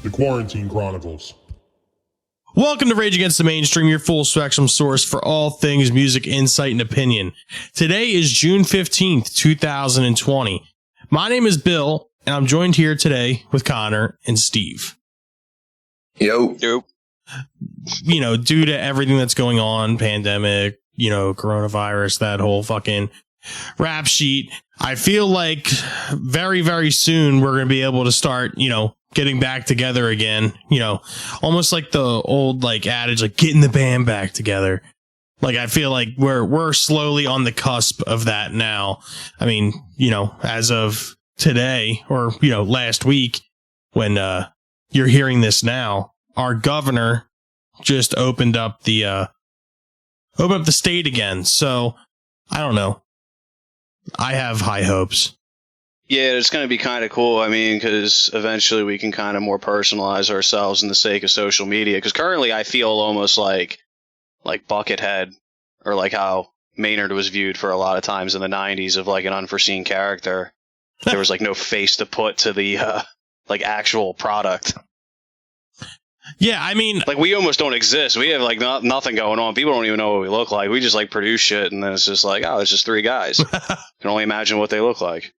The Quarantine Chronicles. Welcome to Rage Against the Mainstream, your full spectrum source for all things music, insight, and opinion. Today is June 15th, 2020. My name is Bill, and I'm joined here today with Connor and Steve. Yo. You know, due to everything that's going on, pandemic, coronavirus, that whole fucking rap sheet, I feel like very, very soon we're going to be able to start, getting back together again, almost like the old adage, getting the band back together. I feel like we're slowly on the cusp of that now. I mean, as of today or, last week when you're hearing this now, our governor just opened up the state again. So I don't know. I have high hopes. Yeah, it's going to be kind of cool. I mean, because eventually we can kind of more personalize ourselves in the sake of social media. Because currently I feel almost like Buckethead, or like how Maynard was viewed for a lot of times in the 90s of an unforeseen character. There was no face to put to the actual product. Yeah, I mean, we almost don't exist. We have nothing going on. People don't even know what we look like. We just produce shit, and then it's just it's just three guys. You can only imagine what they look like.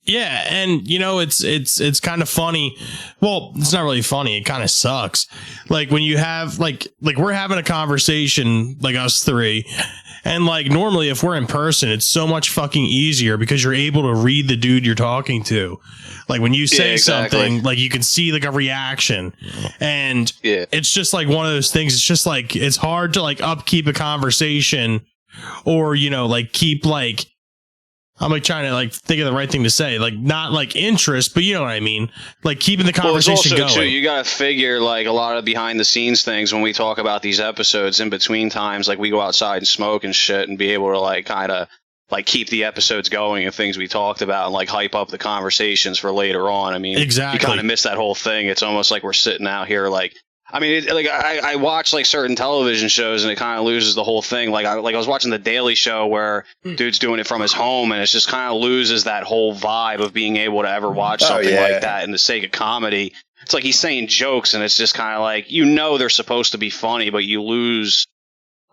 Yeah, and it's kind of funny. Well, it's not really funny. It kind of sucks. When you have we're having a conversation us three, and normally if we're in person, it's so much fucking easier because you're able to read the dude you're talking to. When you say something, you can see a reaction, and it's just one of those things. It's just it's hard to upkeep a conversation, or keep I'm trying to think of the right thing to say, not interest, but you know what I mean, keeping the conversation going. Too, you got to figure a lot of behind the scenes things when we talk about these episodes in between times, we go outside and smoke and shit, and be able to kind of keep the episodes going and things we talked about, and hype up the conversations for later on. I mean, exactly. You kind of miss that whole thing. It's almost like we're sitting out here I mean, I watch certain television shows, and it kind of loses the whole thing. I was watching The Daily Show where dude's doing it from his home, and it just kind of loses that whole vibe of being able to ever watch something like that in the sake of comedy. It's he's saying jokes, and it's just kind of they're supposed to be funny, but you lose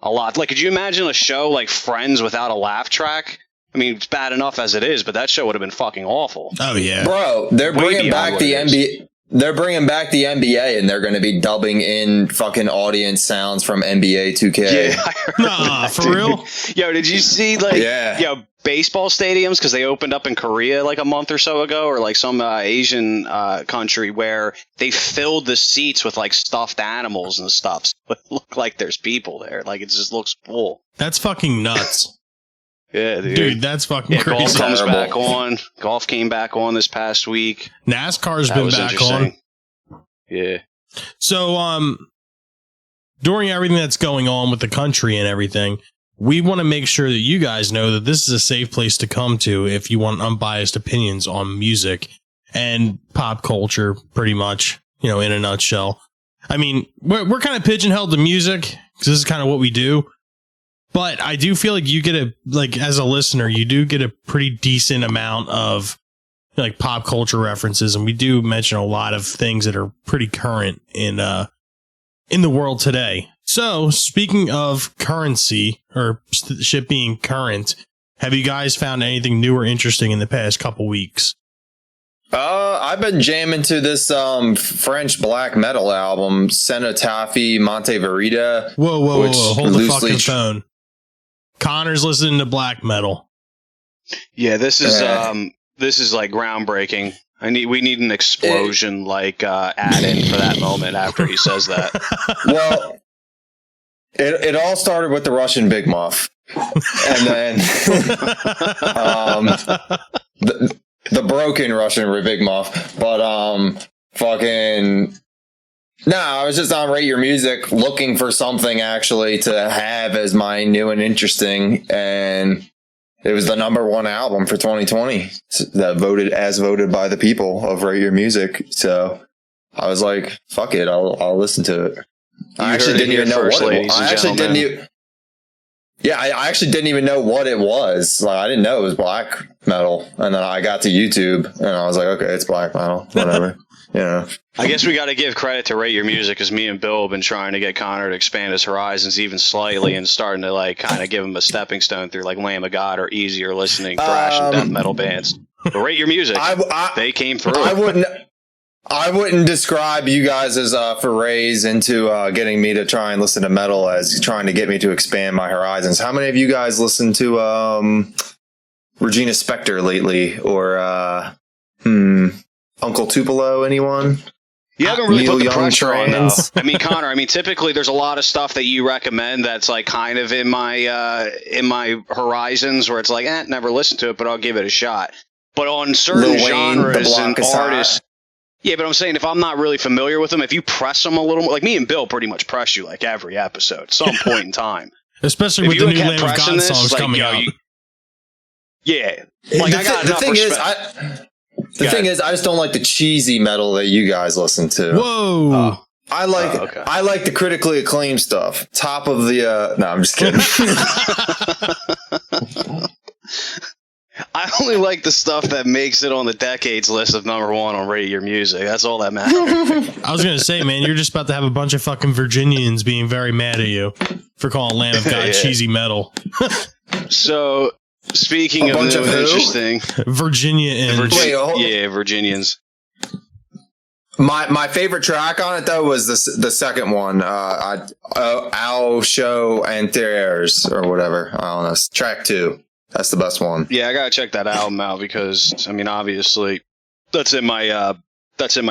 a lot. Could you imagine a show like Friends without a laugh track? I mean, it's bad enough as it is, but that show would have been fucking awful. Oh yeah, bro, they're bringing back the NBA. They're bringing back the NBA, and they're going to be dubbing in fucking audience sounds from NBA 2K. Yeah, nah, for real? Yo, did you see baseball stadiums? Because they opened up in Korea a month or so ago, or some Asian country where they filled the seats with stuffed animals and stuff. So it looked like there's people there. It just looks full. That's fucking nuts. Yeah, dude, that's fucking crazy. Golf comes back on. Golf came back on this past week. NASCAR's been back on. Yeah. So, during everything that's going on with the country and everything, we want to make sure that you guys know that this is a safe place to come to if you want unbiased opinions on music and pop culture, pretty much, in a nutshell. I mean, we're kind of pigeonholed to music because this is kind of what we do. But I do feel like you get as a listener, you do get a pretty decent amount of pop culture references. And we do mention a lot of things that are pretty current in the world today. So speaking of currency or shit being current, have you guys found anything new or interesting in the past couple weeks? I've been jamming to this French black metal album, Cenotaphi Monteverita. Whoa. Hold the fucking phone. Connor's listening to black metal. Yeah, this is groundbreaking. We need an explosion add in for that moment after he says that. Well, it all started with the Russian Big Muff, and then the broken Russian Big Muff. But fucking. No, I was just on Rate Your Music looking for something actually to have as my new and interesting, and it was the #1 album for 2020 that voted by the people of Rate Your Music. So I was like, "Fuck it, I'll listen to it." I actually didn't even know what it was. Yeah, I actually didn't even know what it was. Like, I didn't know it was black metal, and then I got to YouTube, and I was like, okay, it's black metal, whatever. Yeah. I guess we got to give credit to Rate Your Music, because me and Bill have been trying to get Connor to expand his horizons even slightly, and starting to like kind of give him a stepping stone through like Lamb of God or easier listening thrash and death metal bands. But Rate Your Music, they came through. I wouldn't describe you guys as forays into getting me to try and listen to metal as trying to get me to expand my horizons. How many of you guys listen to Regina Spektor lately, or Uncle Tupelo? Anyone? You haven't really Neil put the Young pressure on, though. Trans? I mean, Connor, typically there's a lot of stuff that you recommend that's like kind of in my horizons where it's like, never listened to it, but I'll give it a shot. But on certain Lil Wayne, The genres Block and is Hot. artists, yeah, but I'm saying if I'm not really familiar with them, if you press them a little more, like me and Bill pretty much press you like every episode at some point in time. Especially with the new Lamb of God songs coming out. Yeah. Like, I got the thing respect. The thing is, I just don't like the cheesy metal that you guys listen to. Whoa. I like the critically acclaimed stuff. Top of the no, I'm just kidding. I only like the stuff that makes it on the decades list of #1 on Rate Your Music. That's all that matters. I was going to say, man, you're just about to have a bunch of fucking Virginians being very mad at you for calling Lamb of God cheesy metal. So, speaking of new and interesting... Virginians. Virginians. My favorite track on it, though, was the second one. Ao Show and Thieres, or whatever. I don't know. Track 2. That's the best one. Yeah, I gotta check that album out because obviously that's in my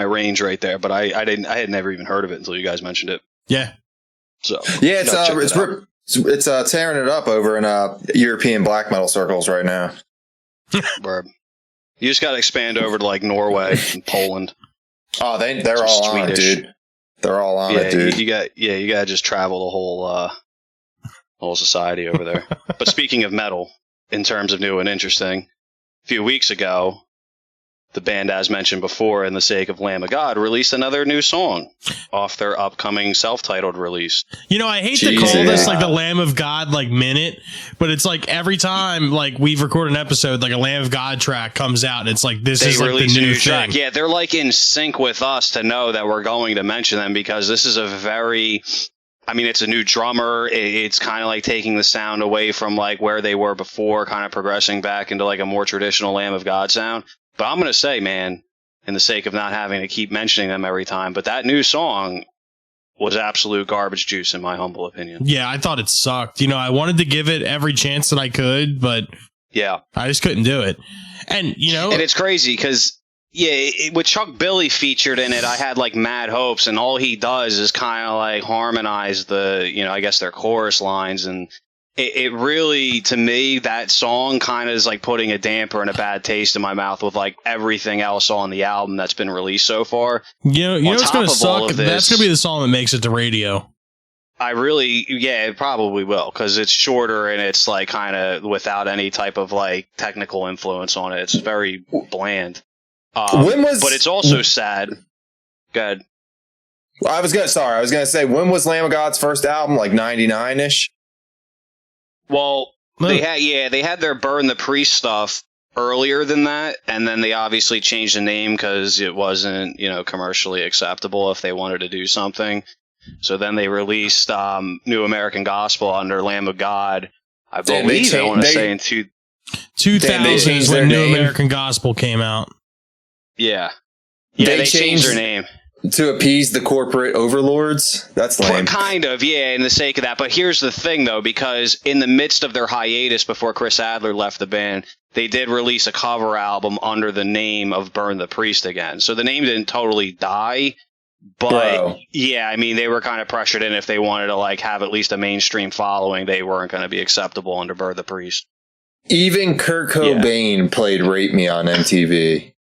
range right there. But I had never even heard of it until you guys mentioned it. Yeah. So yeah, it's tearing it up over in European black metal circles right now. Verb. You just gotta expand over to like Norway and Poland. Oh, they're all on it, dude. They're all on it, dude. You gotta just travel the whole society over there. But speaking of metal, in terms of new and interesting, a few weeks ago, the band, as mentioned before, in the sake of Lamb of God, released another new song off their upcoming self-titled release. I hate to call this like the Lamb of God minute, but it's like every time we've recorded an episode, like a Lamb of God track comes out, and it's like this is like the new track. thing. Yeah, they're like in sync with us to know that we're going to mention them because this is a very... it's a new drummer. It's kind of like taking the sound away from like where they were before, kind of progressing back into like a more traditional Lamb of God sound. But I'm going to say, man, in the sake of not having to keep mentioning them every time, but that new song was absolute garbage juice in my humble opinion. Yeah, I thought it sucked. I wanted to give it every chance that I could, but yeah, I just couldn't do it. And, and it's crazy because with Chuck Billy featured in it, I had like mad hopes, and all he does is kind of like harmonize the, I guess their chorus lines, and it really, to me, that song kind of is like putting a damper and a bad taste in my mouth with like everything else on the album that's been released so far. What's going to suck? That's going to be the song that makes it to radio. It probably will, because it's shorter and it's like kind of without any type of like technical influence on it. It's very bland. But it's also sad. Go ahead. I was gonna say, when was Lamb of God's first album? Like 99-ish? Well, they had their Burn the Priest stuff earlier than that, and then they obviously changed the name because it wasn't, commercially acceptable if they wanted to do something. So then they released New American Gospel under Lamb of God. I believe I want to say in 2000 is when New American Gospel came out. Yeah. Yeah, they changed their name. To appease the corporate overlords? That's lame. Kind of, yeah, in the sake of that. But here's the thing, though, because in the midst of their hiatus before Chris Adler left the band, they did release a cover album under the name of Burn the Priest again. So the name didn't totally die, but they were kind of pressured in if they wanted to like have at least a mainstream following, they weren't going to be acceptable under Burn the Priest. Even Kurt Cobain played Rape Me on MTV.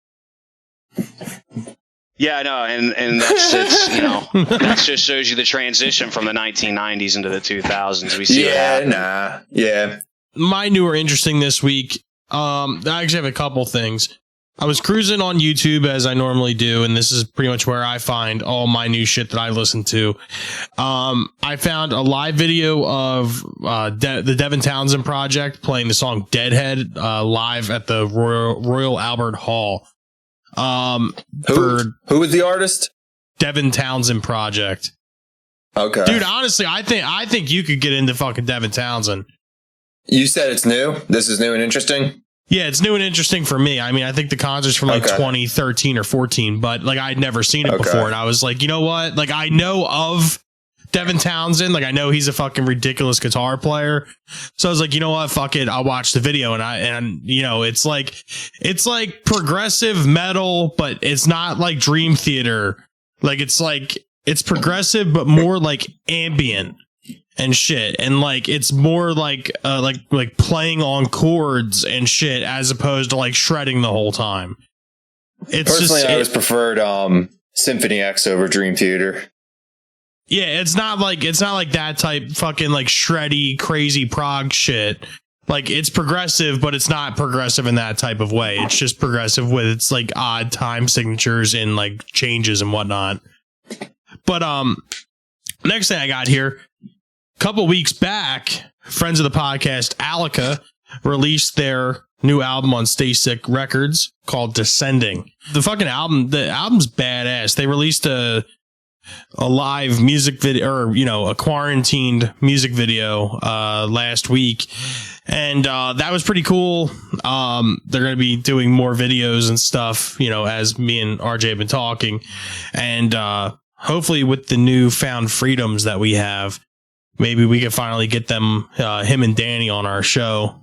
Yeah, I know, and that just shows you the transition from the 1990s into the 2000s. We see Yeah. My new or interesting this week, I actually have a couple things. I was cruising on YouTube as I normally do, and this is pretty much where I find all my new shit that I listen to. I found a live video of the Devin Townsend Project playing the song Deadhead live at the Royal Albert Hall. Who was the artist? Devin Townsend Project. Okay. Dude, honestly, I think you could get into fucking Devin Townsend. You said it's new? This is new and interesting? Yeah, it's new and interesting for me. I mean, I think the concert's from like 2013 or 14, but like I'd never seen it before. And I was like, you know what? Like I know of Devin Townsend. Like I know he's a fucking ridiculous guitar player. So I was like, you know what? Fuck it. I'll watch the video. And you know, it's like progressive metal, but it's not like Dream Theater. Like it's progressive, but more like ambient and shit, and like it's more like playing on chords and shit as opposed to like shredding the whole time. It's personally, I always preferred Symphony X over Dream Theater. Yeah, it's not like that type fucking like shreddy crazy prog shit. Like it's progressive, but it's not progressive in that type of way. It's just progressive with its like odd time signatures and like changes and whatnot. But next thing I got here. Couple weeks back, friends of the podcast, Alika, released their new album on Stay Sick Records called Descending. The album's badass. They released a live music video, or, you know, a quarantined music video last week. And that was pretty cool. They're going to be doing more videos and stuff, you know, as me and RJ have been talking. And hopefully with the newfound freedoms that we have, maybe we could finally get them, him and Danny on our show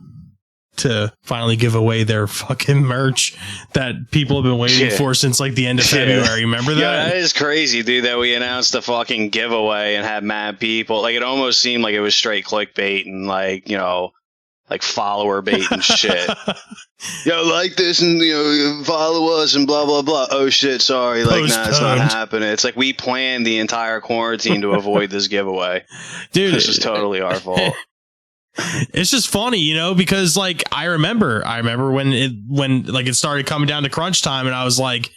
to finally give away their fucking merch that people have been waiting for since like the end of February. Remember that? Yeah, that is crazy, dude, that we announced the fucking giveaway and had mad people. Like, it almost seemed like it was straight clickbait and like, you know, like follower bait and shit. Yo, like this and, you know, follow us and blah, blah, blah. Oh shit, sorry. Like, nah, it's not happening. It's like we planned the entire quarantine to avoid this giveaway. Dude, this is totally our fault. It's just funny, you know, because like I remember when it started coming down to crunch time and I was like,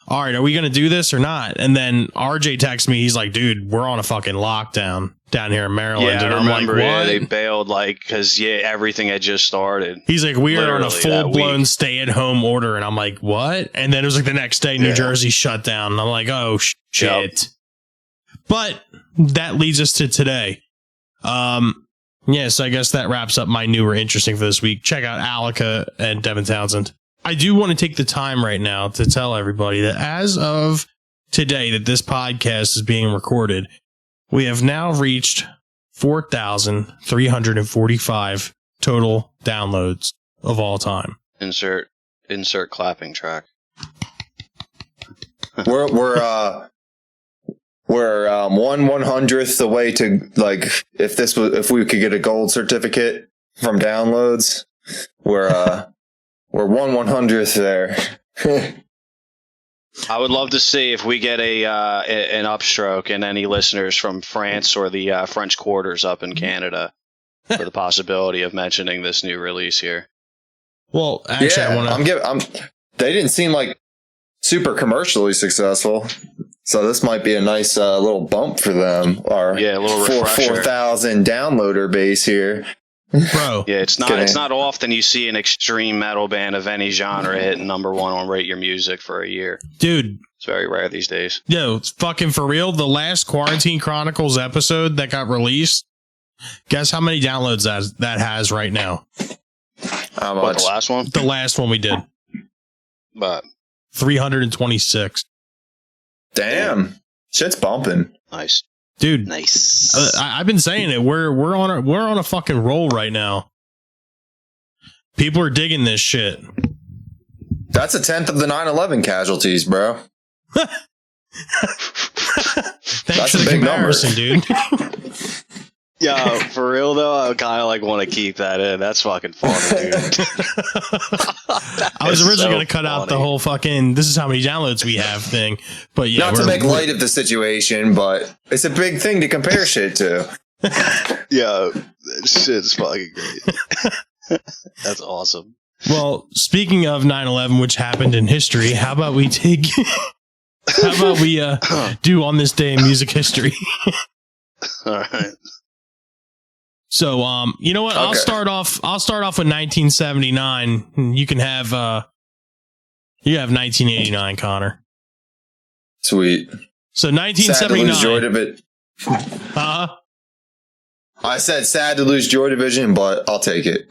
all right, are we going to do this or not? And then RJ texted me. He's like, dude, we're on a fucking lockdown down here in Maryland. Yeah, and I I'm remember, like, what? yeah, they bailed like, cause everything had just started. He's like, we are on a full blown stay at home order. And I'm like, what? And then it was like the next day, New Jersey shut down. And I'm like, oh shit. Yep. But that leads us to today. Yes, I guess that wraps up my new or interesting for this week. Check out Alika and Devin Townsend. I do want to take the time right now to tell everybody that as of today that this podcast is being recorded, we have now reached 4,345 total downloads of all time. Insert clapping track. We're 1/100th away to, like, if we could get a gold certificate from downloads, we're 1/100th there. I would love to see if we get an upstroke and any listeners from France or the French Quarters up in Canada for the possibility of mentioning this new release here. Well, actually, I they didn't seem like super commercially successful, so this might be a nice little bump for them. Our a little refresher. 4,000 downloader base here. Bro, yeah, it's not often you see an extreme metal band of any genre hit number one on Rate Your Music for a year. Dude, it's very rare these days. Yo, it's fucking for real. The last Quarantine Chronicles episode that got released, guess how many downloads that has right now? How much? What, the last one? The last one we did. But 326. Damn, shit's bumping. Nice. Dude, nice. I've been saying it. We're on a fucking roll right now. People are digging this shit. That's 1/10 of the 9/11 casualties, bro. Thanks for the comparison, dude. Yeah, for real though, I kind of like want to keep that in. That's fucking funny, dude. I was originally going to cut out the whole fucking "this is how many downloads we have" thing, but yeah, not to make light of the situation, but it's a big thing to compare shit to. Yeah, shit's fucking great. That's awesome. Well, speaking of 9/11, which happened in history, how about we do on this day in music history? All right. So, you know what? Okay. I'll start off with 1979. You can have 1989, Connor. Sweet. So Sad to lose Joy 1979. Division. I said sad to lose Joy Division, but I'll take it.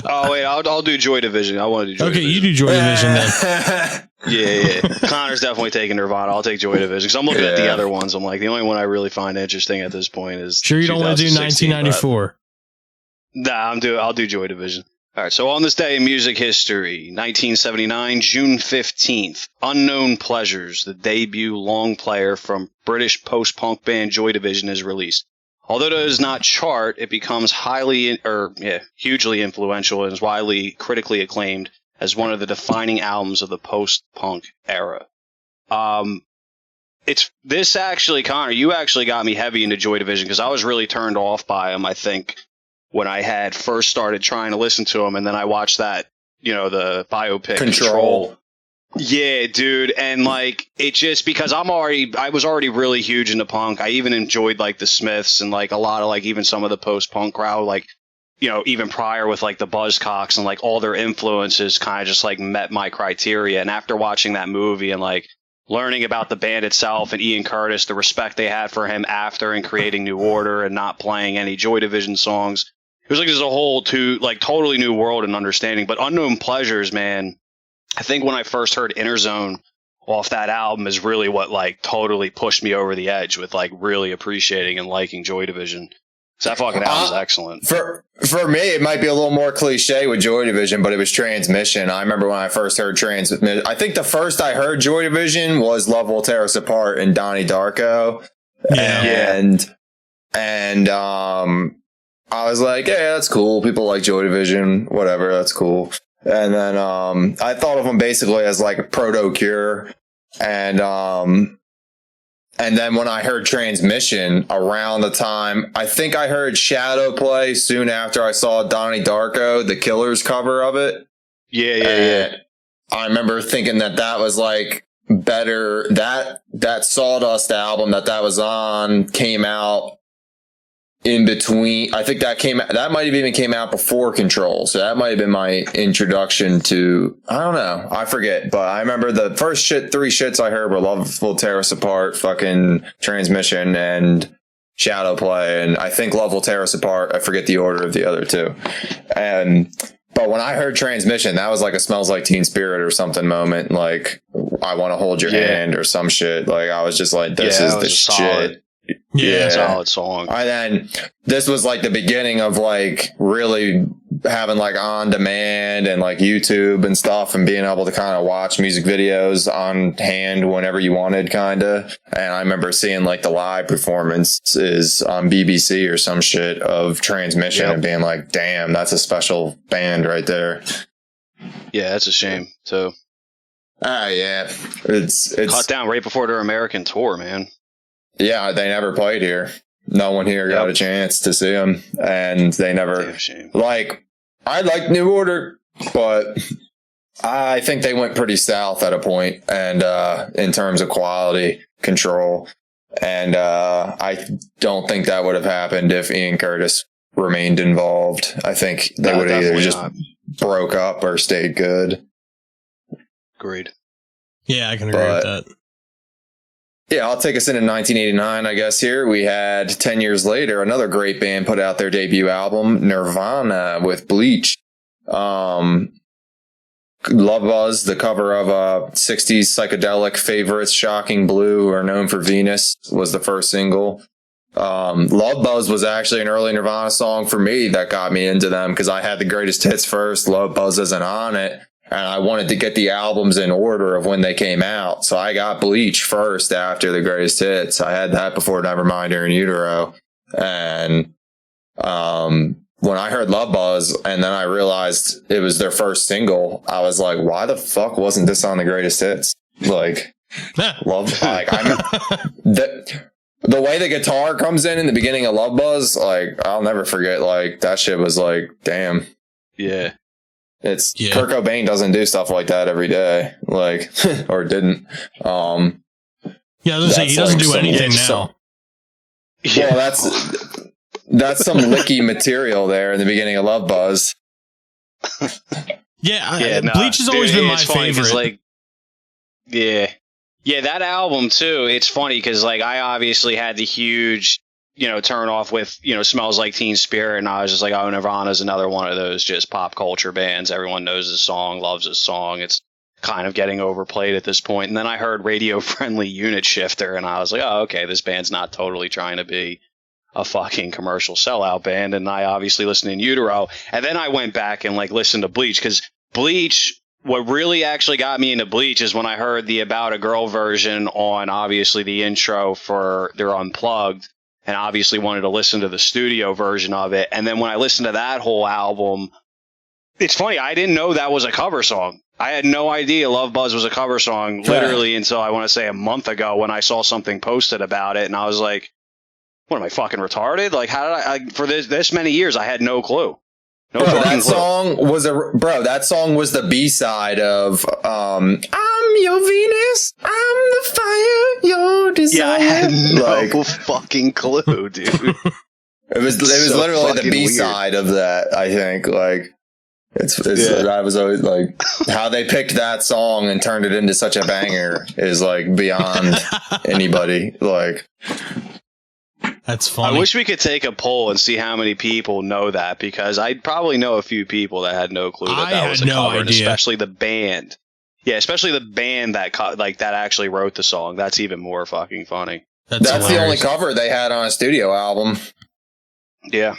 Oh wait, I'll do Joy Division. I want to do Joy Okay, Division. you do Joy Division then. Yeah. Connor's definitely taking Nirvana. I'll take Joy Division because I'm looking at the Yeah. other ones. I'm like, the only one I really find interesting at this point is. Sure, you don't want to do 2016, 1994. Nah, I'll do Joy Division. All right. So on this day in music history, 1979, June 15th, Unknown Pleasures, the debut long player from British post-punk band Joy Division, is released. Although it does not chart, it becomes hugely influential and is widely critically acclaimed as one of the defining albums of the post-punk era. It's this actually, Connor, you actually got me heavy into Joy Division because I was really turned off by them, I think, when I had first started trying to listen to them, and then I watched that, the biopic Control. Yeah, dude, and like it just because I was already really huge into punk. I even enjoyed like the Smiths and like a lot of like even some of the post-punk crowd, like even prior with like the Buzzcocks and like all their influences kind of just like met my criteria. And after watching that movie and like learning about the band itself and Ian Curtis, the respect they had for him after and creating New Order and not playing any Joy Division songs, it was like there's a whole totally new world and understanding. But Unknown Pleasures, man. I think when I first heard Inner Zone off that album is really what like totally pushed me over the edge with like really appreciating and liking Joy Division. So that fucking album's excellent. For me, it might be a little more cliche with Joy Division, but it was Transmission. I remember when I first heard Transmission. I think the first I heard Joy Division was Love Will Tear Us Apart and Donnie Darko. And I was like, yeah, that's cool. People like Joy Division, whatever, that's cool. And then I thought of them basically as like a proto Cure, and then when I heard Transmission around the time, I think I heard Shadow Play soon after I saw Donnie Darko, the Killers cover of it. Yeah. I remember thinking that was like better. That Sawdust album that was on came out in between. I think that might have even came out before Control. So that might have been my introduction to, I don't know, I forget, but I remember the first three shits I heard were Love Will Tear Us Apart, fucking Transmission, and Shadow Play. And I think Love Will Tear Us Apart, I forget the order of the other two. But when I heard Transmission, that was like a Smells Like Teen Spirit or something moment. Like, I Want to Hold Your Hand or some shit. Like, I was just like, this is the shit. Yeah, solid song. And then this was like the beginning of like really having like on demand and like YouTube and stuff and being able to kind of watch music videos on hand whenever you wanted, kind of. And I remember seeing like the live performances on BBC or some shit of Transmission and being like, damn, that's a special band right there. Yeah, that's a shame too. Yeah, it's cut down right before their American tour, man. Yeah, they never played here. No one here got a chance to see them, and they never. Like, I like New Order, but I think they went pretty south at a point, and in terms of quality control, and I don't think that would have happened if Ian Curtis remained involved. I think they would have either just broke up or stayed good. Agreed. Yeah, I can agree with that. Yeah, I'll take us into 1989, I guess. Here we had 10 years later, another great band put out their debut album, Nirvana, with Bleach. Love Buzz, the cover of 60s psychedelic favorites, Shocking Blue, or Known for Venus, was the first single. Love Buzz was actually an early Nirvana song for me that got me into them because I had the greatest hits first. Love Buzz isn't on it. And I wanted to get the albums in order of when they came out. So I got Bleach first after the greatest hits. I had that before Nevermind or In Utero. And when I heard Love Buzz and then I realized it was their first single, I was like, why the fuck wasn't this on the greatest hits? Like, the way the guitar comes in the beginning of Love Buzz, like, I'll never forget, like, that shit was like, damn. Yeah. It's Yeah. Kurt Cobain doesn't do stuff like that every day, like or didn't. Yeah, I was gonna say he doesn't do anything now. Well, that's some licky material there in the beginning of Love Buzz. Bleach has always been my favorite. Like, yeah, that album too. It's funny because like I obviously had the huge, turn off with Smells Like Teen Spirit, and I was just like, oh, Nirvana's another one of those just pop culture bands. Everyone knows this song, loves this song. It's kind of getting overplayed at this point. And then I heard Radio Friendly Unit Shifter, and I was like, oh, okay, this band's not totally trying to be a fucking commercial sellout band. And I obviously listened in utero, and then I went back and like listened to Bleach, because Bleach, what really actually got me into Bleach is when I heard the About a Girl version on obviously the intro for their Unplugged, and obviously wanted to listen to the studio version of it. And then when I listened to that whole album, it's funny, I didn't know that was a cover song. I had no idea Love Buzz was a cover song literally until I want to say a month ago when I saw something posted about it, and I was like, what am I, fucking retarded? Like, how did I for this many years I had no clue. No bro, fucking that clue. That song was the B-side of I'm your Venus, I'm the fire, your desire. Yeah, I had no fucking clue, dude. It was So literally the fucking B-side of that, I think. Like, I was always like, how they picked that song and turned it into such a banger is like beyond anybody. Like, that's funny. I wish we could take a poll and see how many people know that, because I'd probably know a few people that had no clue that was a cover, and especially the band. Yeah, especially the band that that actually wrote the song. That's even more fucking funny. That's the only cover they had on a studio album. Yeah.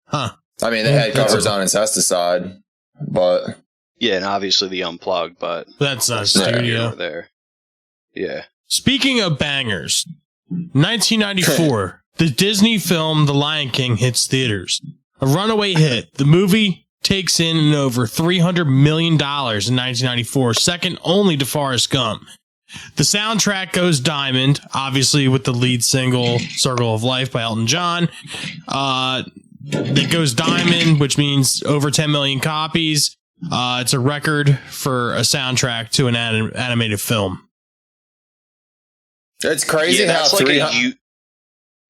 Huh. I mean, they had covers on Incesticide, but yeah, and obviously the Unplugged, but that's not studio there. Yeah. Speaking of bangers, 1994, the Disney film The Lion King hits theaters. A runaway hit. The movie takes in over $300 million in 1994, second only to Forrest Gump. The soundtrack goes diamond, obviously with the lead single Circle of Life by Elton John. It goes diamond, which means over 10 million copies. It's a record for a soundtrack to an animated film. It's crazy how Go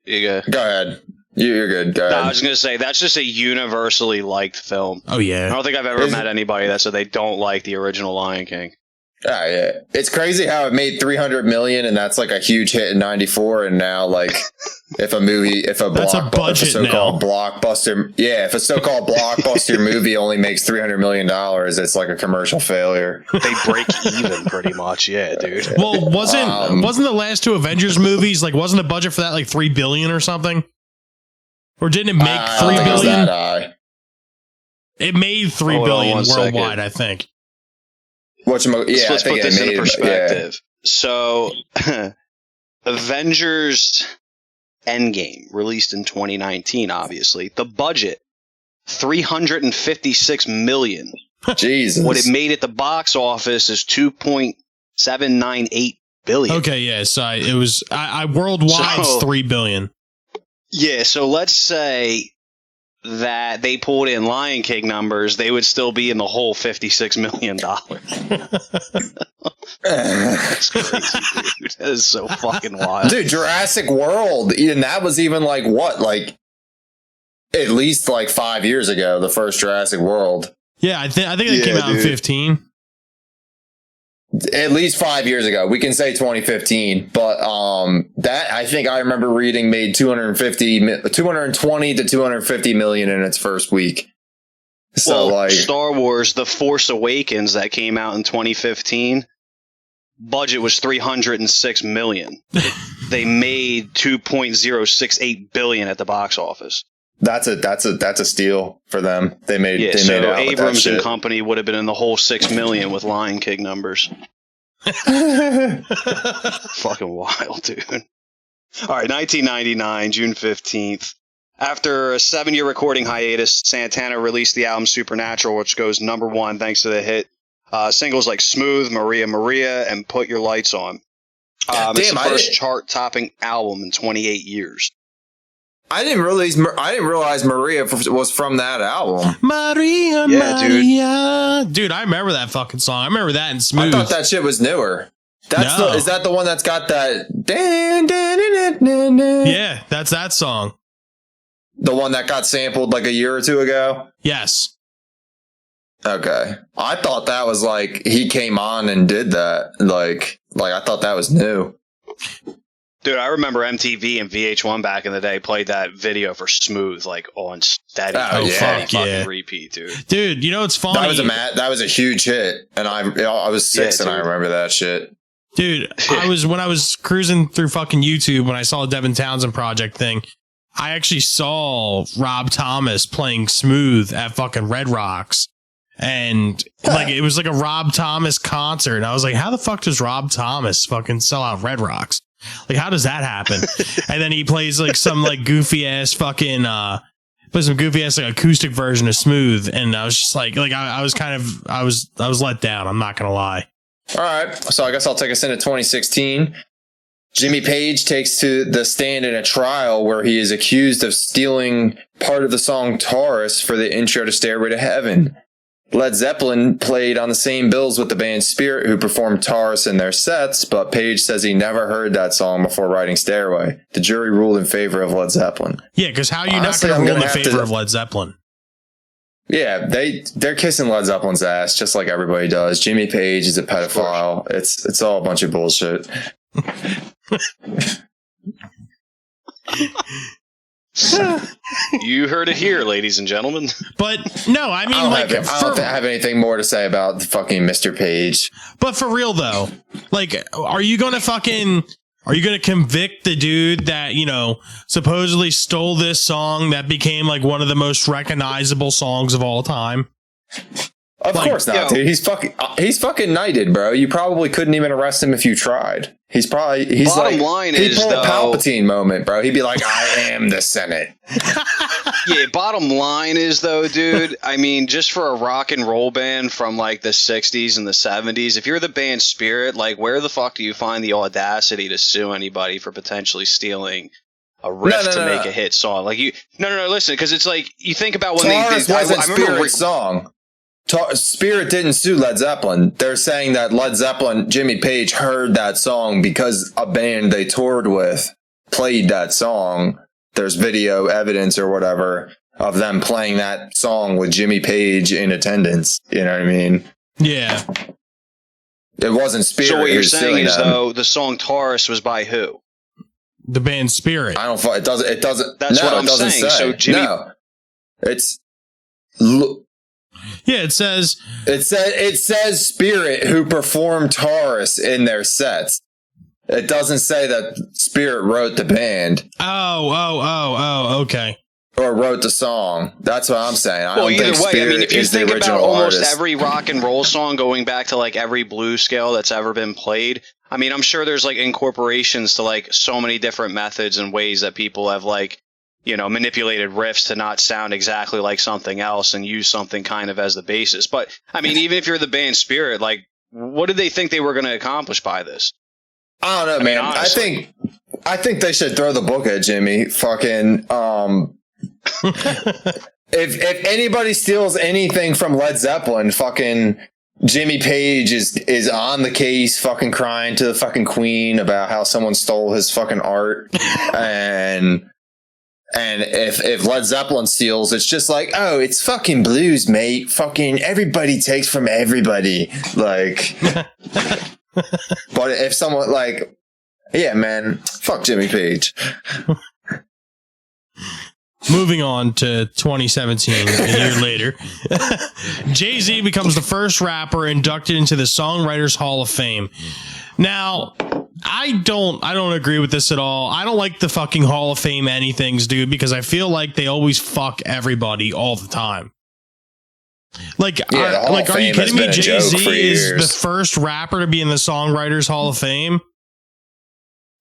ahead. You're good. Go ahead. I was going to say, that's just a universally liked film. Oh, yeah. I don't think I've ever met anybody that said they don't like the original Lion King. Yeah. It's crazy how it made 300 million, and that's like a huge hit in 94. And now, like, if a so-called blockbuster movie only makes $300 million, it's like a commercial failure. They break even pretty much. Yeah, dude. Well, wasn't the last two Avengers movies, like, wasn't the budget for that like $3 billion or something? Or didn't it make $3 billion? It made $3 billion worldwide, I think. Let's put this in perspective. Yeah. So, Avengers Endgame, released in 2019, obviously. The budget, $356 million. Jesus. What it made at the box office is $2.798 billion. Okay, yeah, so it was worldwide $3 billion. Yeah, so let's say that they pulled in Lion King numbers, they would still be in the whole $56 million. That's crazy, dude. That is so fucking wild. Dude, Jurassic World, and that was even like at least like 5 years ago, the first Jurassic World. Yeah, I think it came out in 2015. At least 5 years ago. We can say 2015, but that I think I remember reading made 220 to 250 million in its first week. So like Star Wars The Force Awakens that came out in 2015, budget was $306 million. They made $2.068 billion at the box office. That's a steal for them. They made Abrams and company would have been in the whole $6 million with Lion King numbers. Fucking wild, dude. All right, 1999, June 15th. After a 7-year recording hiatus, Santana released the album Supernatural, which goes #1 thanks to the hit singles like Smooth, Maria Maria, and Put Your Lights On. It's the first chart-topping album in 28 years. I didn't realize Maria was from that album. Maria, Yeah, dude. Maria. Dude, I remember that fucking song. I remember that in Smooth. I thought that shit was newer. Is that the one that's got that? Yeah, that's that song. The one that got sampled like a year or two ago? Yes. Okay. I thought that was like he came on and did that. Like I thought that was new. Dude, I remember MTV and VH1 back in the day played that video for Smooth like on steady, fucking repeat, dude. Dude, you know what's funny? That was a huge hit, and I was 6 and I remember that shit. Dude, when I was cruising through fucking YouTube when I saw a Devin Townsend project thing, I actually saw Rob Thomas playing Smooth at fucking Red Rocks. And like it was like a Rob Thomas concert. And I was like, how the fuck does Rob Thomas fucking sell out Red Rocks? Like, how does that happen? And then he plays like some like goofy ass fucking plays some goofy ass like acoustic version of Smooth. And I was just like I was let down. I'm not gonna lie. All right. So I guess I'll take us into 2016. Jimmy Page takes to the stand in a trial where he is accused of stealing part of the song Taurus for the intro to Stairway to Heaven. Led Zeppelin played on the same bills with the band Spirit, who performed Taurus in their sets, but Page says he never heard that song before writing Stairway. The jury ruled in favor of Led Zeppelin. Yeah, because how are you not going to rule in favor of Led Zeppelin? Yeah, they're kissing Led Zeppelin's ass just like everybody does. Jimmy Page is a pedophile. It's all a bunch of bullshit. You heard it here, ladies and gentlemen. But no, I mean, I don't have anything more to say about the fucking Mr. Page. But for real though, like, are you going to convict the dude that, you know, supposedly stole this song that became like one of the most recognizable songs of all time? Of course not, dude. He's fucking knighted, bro. You probably couldn't even arrest him if you tried. He's like he'd pull a Palpatine moment, bro. He'd be like, I am the Senate. Yeah, bottom line is though, dude, I mean, just for a rock and roll band from like the 60s and the 70s, if you're the band Spirit, like where the fuck do you find the audacity to sue anybody for potentially stealing a riff to make a hit song? Like listen, because it's like you think about when Taurus wasn't Spirit's song. Spirit didn't sue Led Zeppelin. They're saying that Led Zeppelin, Jimmy Page heard that song because a band they toured with played that song. There's video evidence or whatever of them playing that song with Jimmy Page in attendance. You know what I mean? Yeah. It wasn't Spirit. So what you're saying is, though, the song Taurus was by who? The band Spirit. It doesn't. That's what I'm saying. Say. So Jimmy. No. Yeah, it says Spirit who performed Taurus in their sets. It doesn't say that Spirit wrote the band. Oh, okay. Or wrote the song. That's what I'm saying. I don't either think way, Spirit I mean, if you is think the original about almost artist. every rock and roll song going back to like every blues scale that's ever been played, I mean, I'm sure there's like incorporations to like so many different methods and ways that people have like, you know, manipulated riffs to not sound exactly like something else and use something kind of as the basis. But I mean, even if you're the band Spirit, like, what did they think they were going to accomplish by this? I don't know, man. I think they should throw the book at Jimmy. Fucking, if anybody steals anything from Led Zeppelin, fucking Jimmy Page is on the case, fucking crying to the fucking Queen about how someone stole his fucking art, and if Led Zeppelin steals, it's just like, oh, it's fucking blues, mate. Fucking everybody takes from everybody. Like, but if someone like, yeah, man, fuck Jimmy Page. Moving on to 2017, a year later, Jay-Z becomes the first rapper inducted into the Songwriters Hall of Fame. Now, I don't agree with this at all. I don't like the fucking Hall of Fame anythings, dude, because I feel like they always fuck everybody all the time. Like, are you kidding me? Jay-Z is the first rapper to be in the Songwriters Hall of Fame.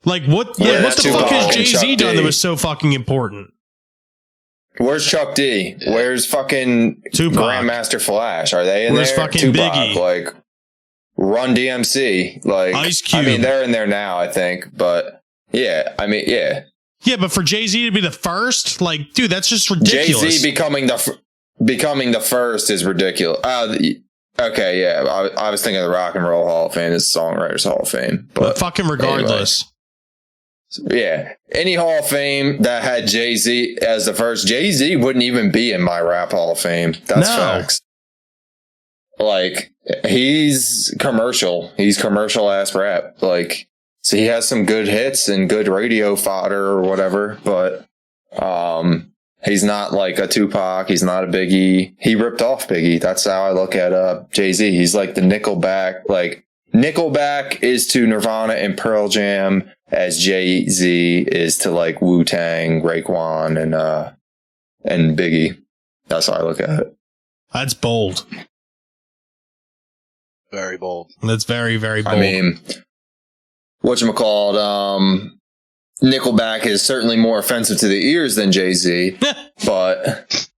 Like, what the fuck has Jay-Z done that was so fucking important? Where's Chuck D? Where's fucking Tupac? Grandmaster Flash? Are they in Where's there? fucking Tupac, Biggie? like Run DMC, like Ice Cube. I mean, they're in there now, I think, but yeah, I mean, yeah. Yeah, but for Jay-Z to be the first, like, dude, that's just ridiculous. Jay-Z becoming the first is ridiculous. Okay, yeah, I was thinking of the Rock and Roll Hall of Fame, is Songwriters Hall of Fame, but fucking regardless. Anyway. Yeah, any Hall of Fame that had Jay-Z as the first, Jay-Z wouldn't even be in my Rap Hall of Fame. That's facts. Like, he's commercial ass rap. Like, so he has some good hits and good radio fodder or whatever, but he's not like a Tupac. He's not a Biggie. He ripped off Biggie. That's how I look at Jay-Z. He's like the Nickelback. Like, Nickelback is to Nirvana and Pearl Jam as Jay-Z is to like Wu-Tang, Raekwon, and Biggie. That's how I look at it. That's bold. Very bold. That's very, very bold. I mean, whatchamacallit, Nickelback is certainly more offensive to the ears than Jay-Z, but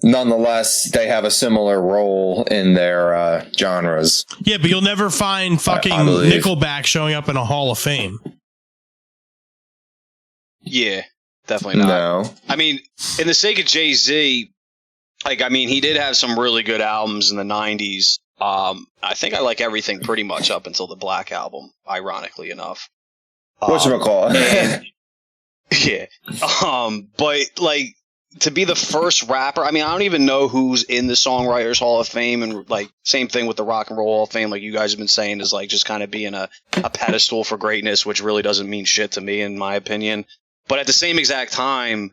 nonetheless, they have a similar role in their genres. Yeah, but you'll never find fucking Nickelback showing up in a Hall of Fame. Yeah, definitely not. No. I mean, in the sake of Jay-Z, like, I mean, he did have some really good albums in the 90s. I think I like everything pretty much up until the Black Album, ironically enough. Whatchamacallit? Yeah. But, like, to be the first rapper, I mean, I don't even know who's in the Songwriters Hall of Fame, and, like, same thing with the Rock and Roll Hall of Fame, like you guys have been saying, is, like, just kind of being a pedestal for greatness, which really doesn't mean shit to me, in my opinion. But at the same exact time,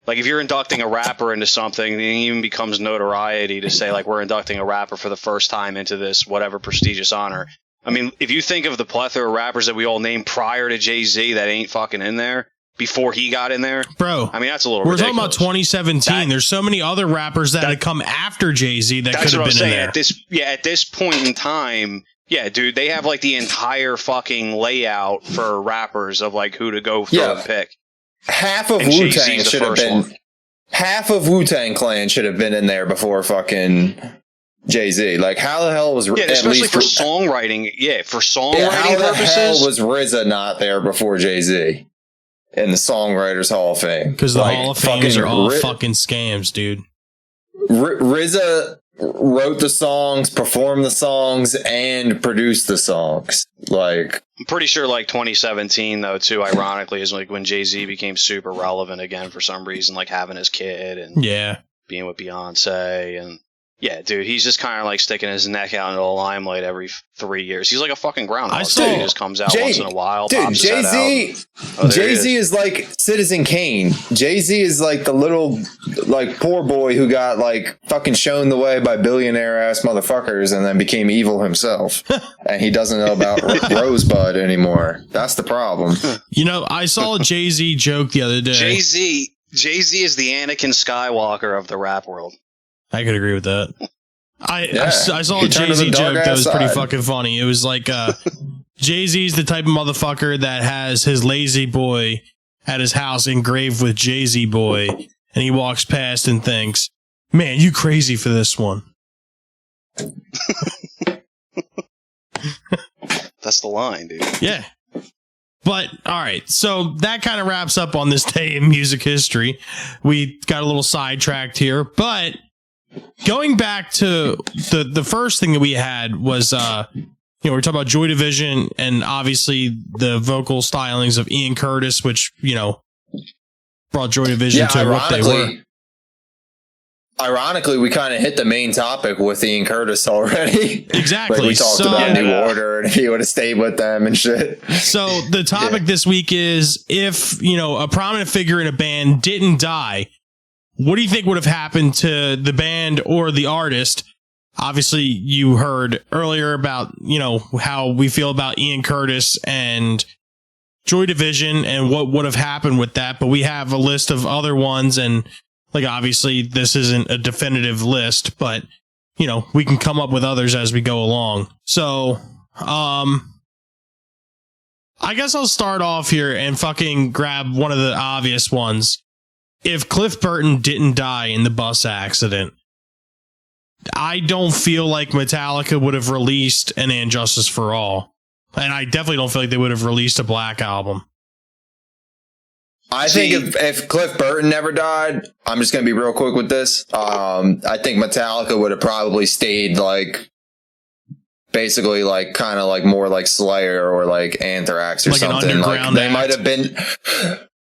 like, if you're inducting a rapper into something, it even becomes notoriety to say, like, we're inducting a rapper for the first time into this whatever prestigious honor. I mean, if you think of the plethora of rappers that we all named prior to Jay-Z that ain't fucking in there, before he got in there, bro, I mean, that's a little we're ridiculous. talking about 2017. There's so many other rappers that had come after Jay-Z that could have been in there. At this point in time, yeah, dude, they have, like, the entire fucking layout for rappers of, like, who to go through and pick. Half of Wu-Tang should have been. Half of Wu-Tang Clan should have been in there before fucking Jay-Z. Like, how the hell was especially for songwriting? Yeah, for songwriting how purposes. The hell was RZA not there before Jay-Z in the Songwriters Hall of Fame? Because the Hall of Fames are all fucking scams, dude. RZA wrote the songs, performed the songs, and produced the songs. Like, I'm pretty sure, like, 2017 though, too, ironically, is like when Jay-Z became super relevant again for some reason, like having his kid and being with Beyonce. And yeah, dude, he's just kind of like sticking his neck out into the limelight every 3 years. He's like a fucking groundhog. He just comes out once in a while. Dude, Jay-Z is like Citizen Kane. Jay-Z is like the little, like, poor boy who got, like, fucking shown the way by billionaire ass motherfuckers and then became evil himself. And he doesn't know about Rosebud anymore. That's the problem. You know, I saw a Jay-Z joke the other day. Jay-Z is the Anakin Skywalker of the rap world. I could agree with that. I saw a Jay-Z joke that was pretty fucking funny. It was like, Jay-Z's the type of motherfucker that has his lazy boy at his house engraved with Jay-Z boy, and he walks past and thinks, man, you crazy for this one. That's the line, dude. Yeah. But, all right, so that kind of wraps up on this day in music history. We got a little sidetracked here, but going back to the first thing that we had was, we're talking about Joy Division and obviously the vocal stylings of Ian Curtis, which, brought Joy Division to what they were. Ironically, we kind of hit the main topic with Ian Curtis already. Exactly. Like, we talked about New Order and he would have stayed with them and shit. So the topic this week is, if, a prominent figure in a band didn't die, what do you think would have happened to the band or the artist? Obviously, you heard earlier about, how we feel about Ian Curtis and Joy Division and what would have happened with that. But we have a list of other ones, and, like, obviously this isn't a definitive list, but, we can come up with others as we go along. So, I guess I'll start off here and fucking grab one of the obvious ones. If Cliff Burton didn't die in the bus accident, I don't feel like Metallica would have released an And Justice for All. And I definitely don't feel like they would have released a Black Album. I think if Cliff Burton never died, I'm just going to be real quick with this. I think Metallica would have probably stayed like, basically like kind of like more like Slayer or like Anthrax or like something. An underground They might have been.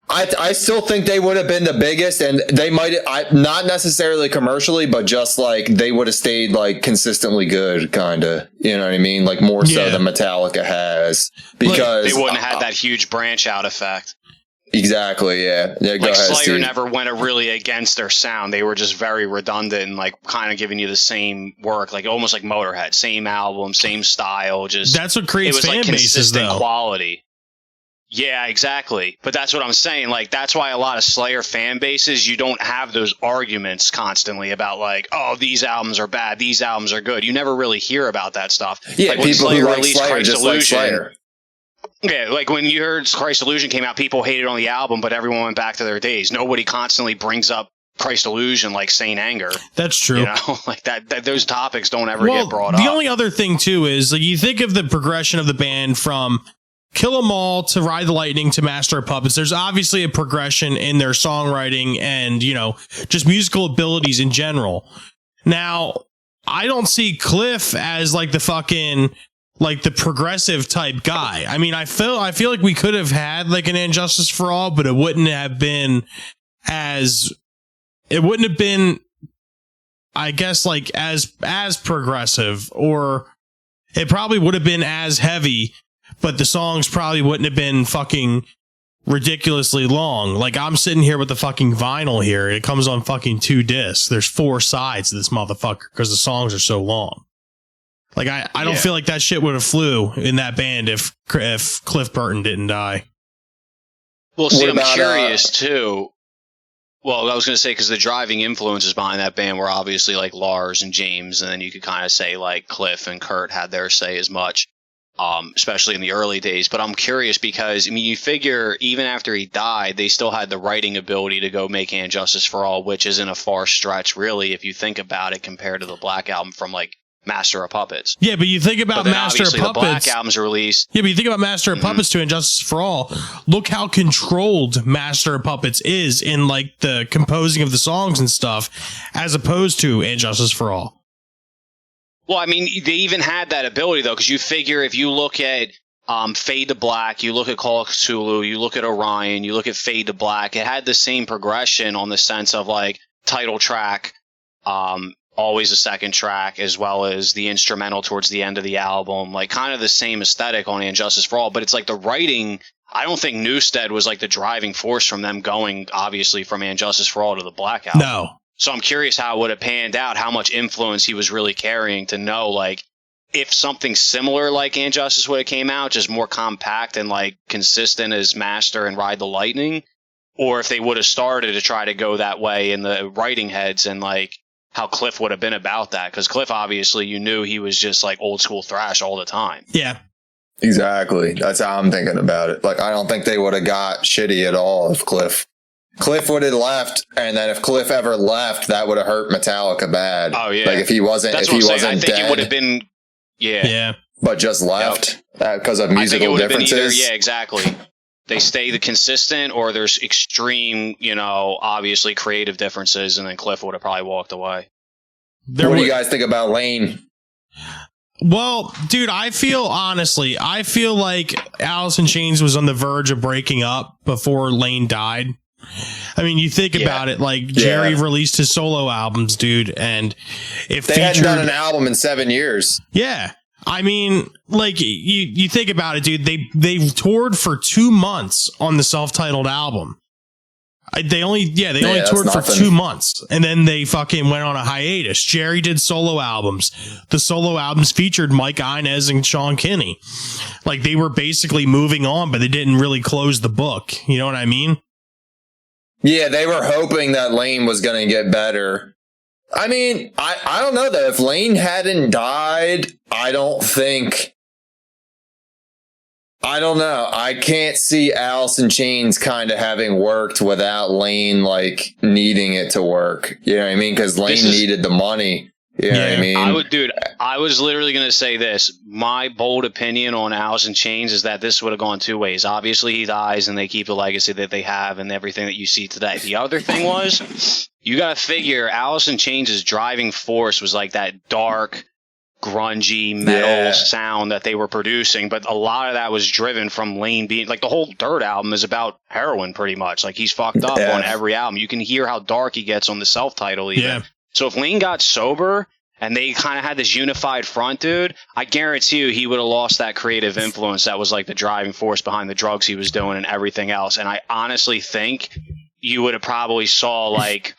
I still think they would have been the biggest, and they might not necessarily commercially, but just like they would have stayed like consistently good, kind of. You know what I mean? Like more so than Metallica has, because they wouldn't have had that huge branch out effect. Exactly. Yeah. Go like ahead, Slayer Steve. never went really against their sound. They were just very redundant and like kind of giving you the same work, like almost like Motorhead, same album, same style. Just that's what creates it was fan like bases, consistent though. quality. Yeah, exactly. But that's what I'm saying. Like, that's why a lot of Slayer fan bases, you don't have those arguments constantly about like, oh, these albums are bad, these albums are good. You never really hear about that stuff. Yeah, like when people Slayer who like released Slayer Christ just Illusion, like Slayer. Yeah, like when you heard Christ Illusion came out, people hated on the album, but everyone went back to their days. Nobody constantly brings up Christ Illusion like Saint Anger. That's true. You know, like that those topics don't ever get brought up. The only other thing too is like you think of the progression of the band from Kill 'Em All to Ride the Lightning to Master of Puppets. There's obviously a progression in their songwriting and, you know, just musical abilities in general. Now, I don't see Cliff as like the fucking like the progressive type guy. I mean, I feel like we could have had like an And Justice for All, but it wouldn't have been, I guess, like as progressive, or it probably would have been as heavy, but the songs probably wouldn't have been fucking ridiculously long. Like, I'm sitting here with the fucking vinyl here. It comes on fucking 2 discs. There's 4 sides to this motherfucker because the songs are so long. Like, I don't feel like that shit would have flew in that band if Cliff Burton didn't die. Well, see, I'm curious too. Well, I was going to say, because the driving influences behind that band were obviously like Lars and James, and then you could kind of say like Cliff and Kurt had their say as much. Especially in the early days. But I'm curious because, I mean, you figure even after he died, they still had the writing ability to go make And Justice for All, which isn't a far stretch, really, if you think about it, compared to the Black Album from, like, Master of Puppets. Yeah, but you think about Master of Puppets. The Black Album's released. Yeah, but you think about Master of Puppets to And Justice for All. Look how controlled Master of Puppets is in, like, the composing of the songs and stuff, as opposed to And Justice for All. Well, I mean, they even had that ability, though, because you figure if you look at Fade to Black, you look at Call of Cthulhu, you look at Orion, you look at Fade to Black, it had the same progression on the sense of, like, title track, always a second track, as well as the instrumental towards the end of the album, like, kind of the same aesthetic on And Justice for All, but it's like the writing, I don't think Newsted was, like, the driving force from them going, obviously, from And Justice for All to the Black Album. No. So I'm curious how it would have panned out, how much influence he was really carrying to know, like, if something similar like And Justice would have came out, just more compact and, like, consistent as Master and Ride the Lightning, or if they would have started to try to go that way in the writing heads, and, like, how Cliff would have been about that. Because Cliff, obviously, you knew he was just, like, old school thrash all the time. Yeah. Exactly. That's how I'm thinking about it. Like, I don't think they would have got shitty at all if Cliff would have left, and then if Cliff ever left, that would have hurt Metallica bad. Oh yeah, like if he wasn't, That's if he wasn't I think dead, it would have been, but just left because of musical differences. Yeah, exactly. They stay the consistent, or there's extreme, you know, obviously creative differences, and then Cliff would have probably walked away. What do you guys think about Lane? Well, dude, I feel like Alice in Chains was on the verge of breaking up before Lane died. I mean, you think about it, like Jerry released his solo albums, dude, and if they hadn't done an album in 7 years. Yeah. I mean, like you think about it, dude, they toured for 2 months on the self-titled album. They only toured for 2 months, and then they fucking went on a hiatus. Jerry did solo albums. The solo albums featured Mike Inez and Sean Kinney. Like, they were basically moving on, but they didn't really close the book. You know what I mean? Yeah, they were hoping that Lane was going to get better. I mean, I don't know, though. If Lane hadn't died, I don't know. I can't see Alice in Chains kind of having worked without Lane, like, needing it to work. You know what I mean? Because Lane needed the money. You know what I mean? I was literally going to say this. My bold opinion on Alice in Chains is that this would have gone two ways. Obviously, he dies and they keep the legacy that they have and everything that you see today. The other thing was, you got to figure Alice in Chains' driving force was like that dark, grungy metal sound that they were producing. But a lot of that was driven from Lane being like the whole Dirt album is about heroin pretty much. Like he's fucked up on every album. You can hear how dark he gets on the self-title even. Yeah. So if Lane got sober and they kind of had this unified front, dude, I guarantee you he would have lost that creative influence that was like the driving force behind the drugs he was doing and everything else. And I honestly think you would have probably saw like,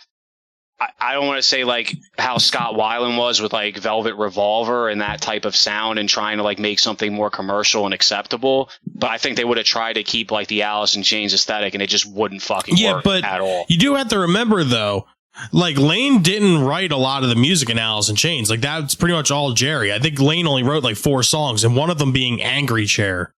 I don't want to say like how Scott Weiland was with like Velvet Revolver and that type of sound and trying to like make something more commercial and acceptable. But I think they would have tried to keep like the Alice in Chains aesthetic and it just wouldn't fucking work at all. You do have to remember though, like Lane didn't write a lot of the music in Alice in Chains. Like that's pretty much all Jerry. I think Lane only wrote like 4 songs and one of them being Angry Chair.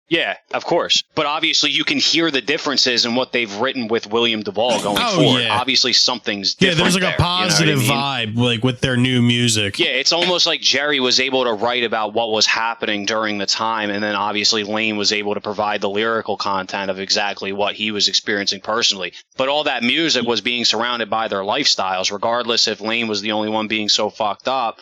Yeah, of course. But obviously you can hear the differences in what they've written with William Duvall going forward. Yeah. Obviously something's different. Yeah, there's like there, a positive vibe like with their new music. Yeah, it's almost like Jerry was able to write about what was happening during the time, and then obviously Lane was able to provide the lyrical content of exactly what he was experiencing personally. But all that music was being surrounded by their lifestyles, regardless if Lane was the only one being so fucked up.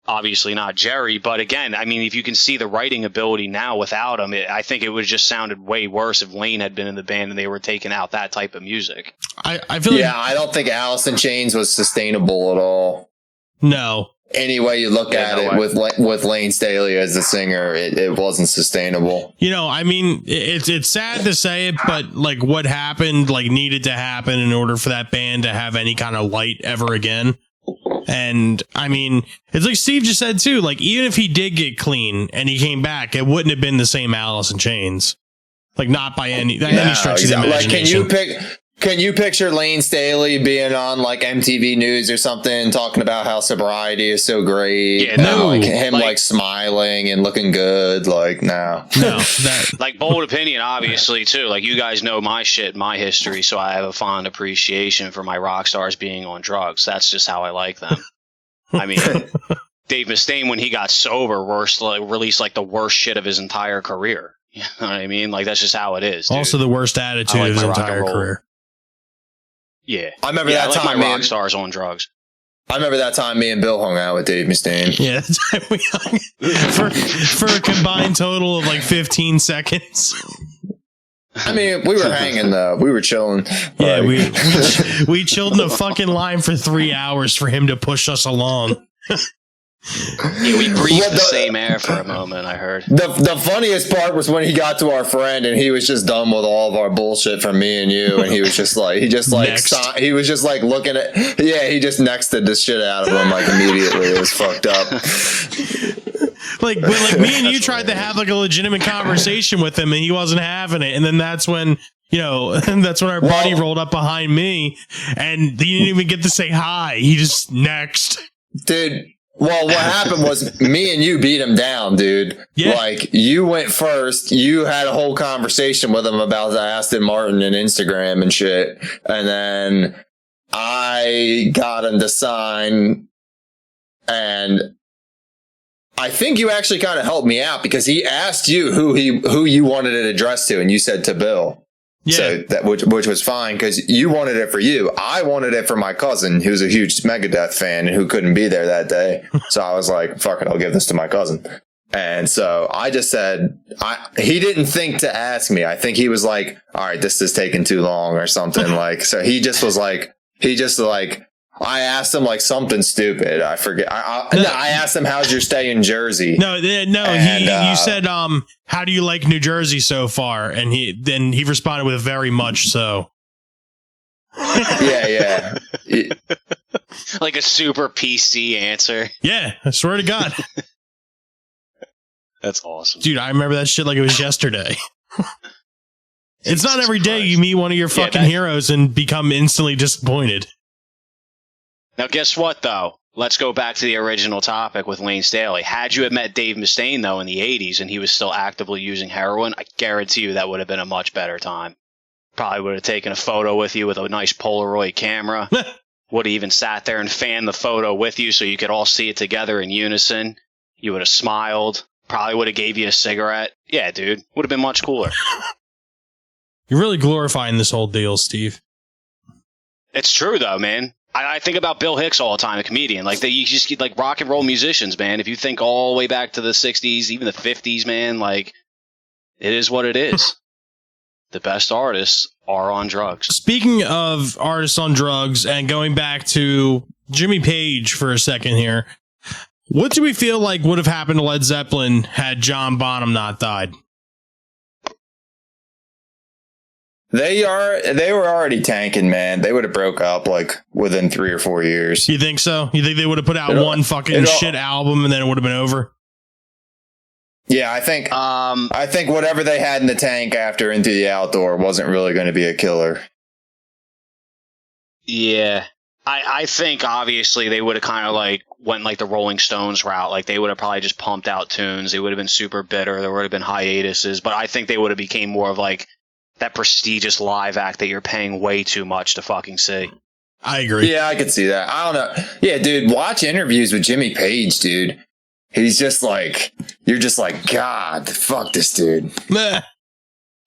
Obviously not Jerry, but again, I mean, if you can see the writing ability now without him, I think it would have just sounded way worse if Lane had been in the band and they were taking out that type of music. I feel like, I don't think Alice in Chains was sustainable at all. No. Any way you look at it, with Lane Staley as the singer, it wasn't sustainable. You know, I mean, it's sad to say it, but like what happened, like needed to happen in order for that band to have any kind of light ever again. And I mean, it's like Steve just said too, like even if he did get clean and he came back, it wouldn't have been the same Alice in Chains. Like not by any stretch of the imagination. Like, can you picture Lane Staley being on like MTV News or something, talking about how sobriety is so great? Yeah, no, like him like smiling and looking good. Like no, like bold opinion, obviously too. Like you guys know my shit, my history, so I have a fond appreciation for my rock stars being on drugs. That's just how I like them. I mean, Dave Mustaine when he got sober, released like the worst shit of his entire career. You know what I mean? Like that's just how it is. Dude. Also, the worst attitude of his entire career. Yeah, I remember that time. My rock stars on drugs. I remember that time me and Bill hung out with Dave Mustaine. Yeah, that time we hung for a combined total of like 15 seconds. I mean, we were hanging though. We were chilling. Yeah, we chilled in the fucking line for 3 hours for him to push us along. Yeah, we breathed the same air for a moment, I heard. The funniest part was when he got to our friend and he was just done with all of our bullshit from me and you, and he was just like he was just like looking at he just nexted the shit out of him like immediately. It was fucked up. Like me and you tried to have like a legitimate conversation with him and he wasn't having it, and then that's when our buddy rolled up behind me and he didn't even get to say hi. He just nexted. Dude, well, what happened was me and you beat him down, dude. Yeah. Like, you went first. You had a whole conversation with him about the Aston Martin and Instagram and shit. And then I got him to sign. And I think you actually kind of helped me out because he asked you who you wanted it addressed to. And you said to Bill. Yeah. So that which was fine because you wanted it for you. I wanted it for my cousin, who's a huge Megadeth fan and who couldn't be there that day. So I was like, "Fuck it, I'll give this to my cousin." And so I just said, he didn't think to ask me. I think he was like, "All right, this is taking too long" or something. Like, so he just I asked him like something stupid. I forget. I asked him, "How's your stay in Jersey?" No. You said, "How do you like New Jersey so far?" And he responded with "Very much so." Yeah. Like a super PC answer. Yeah, I swear to God. That's awesome, dude. I remember that shit like it was yesterday. It's not every day you meet one of your fucking heroes and become instantly disappointed. Now, guess what, though? Let's go back to the original topic with Lane Staley. Had you had met Dave Mustaine, though, in the 80s and he was still actively using heroin, I guarantee you that would have been a much better time. Probably would have taken a photo with you with a nice Polaroid camera. would have even sat there and fanned the photo with you so you could all see it together in unison. You would have smiled. Probably would have gave you a cigarette. Yeah, dude. Would have been much cooler. You're really glorifying this whole deal, Steve. It's true, though, man. I think about Bill Hicks all the time, a comedian. Like, you just get, like, rock and roll musicians, man. If you think all the way back to the 60s, even the 50s, man, like, it is what it is. The best artists are on drugs. Speaking of artists on drugs and going back to Jimmy Page for a second here, what do we feel like would have happened to Led Zeppelin had John Bonham not died? They were already tanking, man. They would have broke up like within 3 or 4 years. You think so? You think they would have put out one fucking shit album and then it would have been over? Yeah, I think whatever they had in the tank after Into the Outdoor wasn't really going to be a killer. Yeah. I think obviously they would have kind of like went like the Rolling Stones route. Like they would have probably just pumped out tunes. They would have been super bitter. There would have been hiatuses, but I think they would have became more of like that prestigious live act that you're paying way too much to fucking see. I agree. Yeah, I could see that. I don't know. Yeah, dude, watch interviews with Jimmy Page, dude. He's just like, you're just like, God, fuck this dude.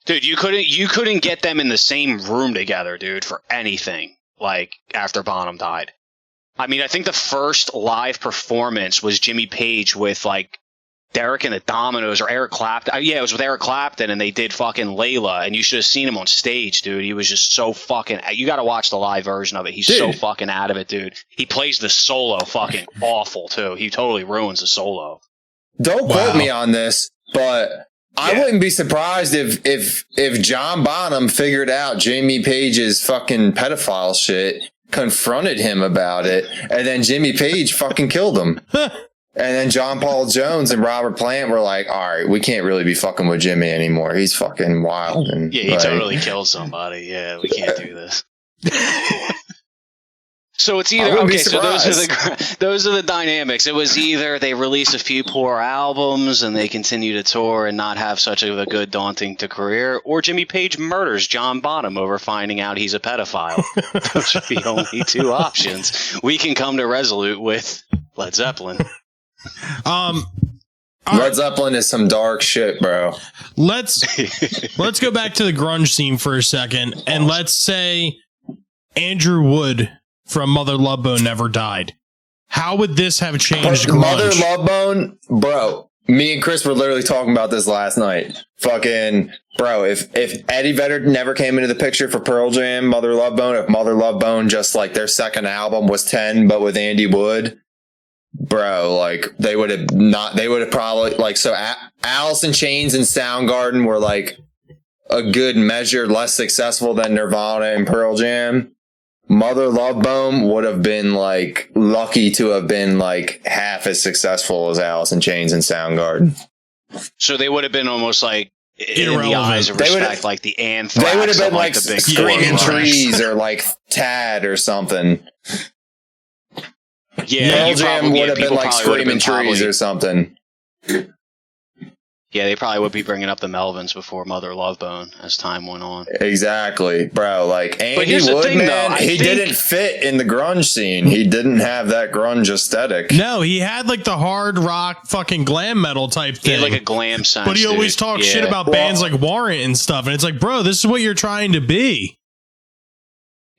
Dude, you couldn't get them in the same room together, dude, for anything. Like after Bonham died. I mean, I think the first live performance was Jimmy Page with like Derek and the Dominoes or Eric Clapton. Yeah, it was with Eric Clapton, and they did fucking Layla, and you should have seen him on stage, dude. He was just so fucking... You got to watch the live version of it. He's so fucking out of it, dude. He plays the solo fucking awful, too. He totally ruins the solo. Don't quote me on this, but I wouldn't be surprised if John Bonham figured out Jimmy Page's fucking pedophile shit, confronted him about it, and then Jimmy Page fucking killed him. And then John Paul Jones and Robert Plant were like, all right, we can't really be fucking with Jimmy anymore. He's fucking wild. And yeah, he totally killed somebody. Yeah, we can't do this. So it's either okay. So those are the dynamics. It was either they release a few poor albums and they continue to tour and not have such a good daunting to career, or Jimmy Page murders John Bonham over finding out he's a pedophile. Those are the only two options. We can come to Resolute with Led Zeppelin. Led Zeppelin is some dark shit, bro. Let's go back to the grunge scene for a second, and let's say Andrew Wood from Mother Love Bone never died. How would this have changed grunge? Mother Love Bone, bro. Me and Chris were literally talking about this last night. Fucking, bro, if Eddie Vedder never came into the picture for Pearl Jam, Mother Love Bone, if Mother Love Bone just like their second album was 10, but with Andy Wood, bro, like they would have probably like, so Alice in Chains and Soundgarden were like a good measure less successful than Nirvana and Pearl Jam. Mother Love Bone would have been like lucky to have been like half as successful as Alice in Chains and Soundgarden. So they would have been almost like in the eyes of respect, like the Anthrax. They would have been like the big Screaming Trees or like Tad or something. Yeah, Pearl Jam would have been like Screaming Trees or something. Yeah, they probably would be bringing up the Melvins before Mother Love Bone as time went on. Exactly, bro. Like Andy Wood, man, he didn't fit in the grunge scene. He didn't have that grunge aesthetic. No, he had like the hard rock fucking glam metal type thing. He had like a glam sense. But he always talked shit about bands like Warrant and stuff. And it's like, bro, this is what you're trying to be.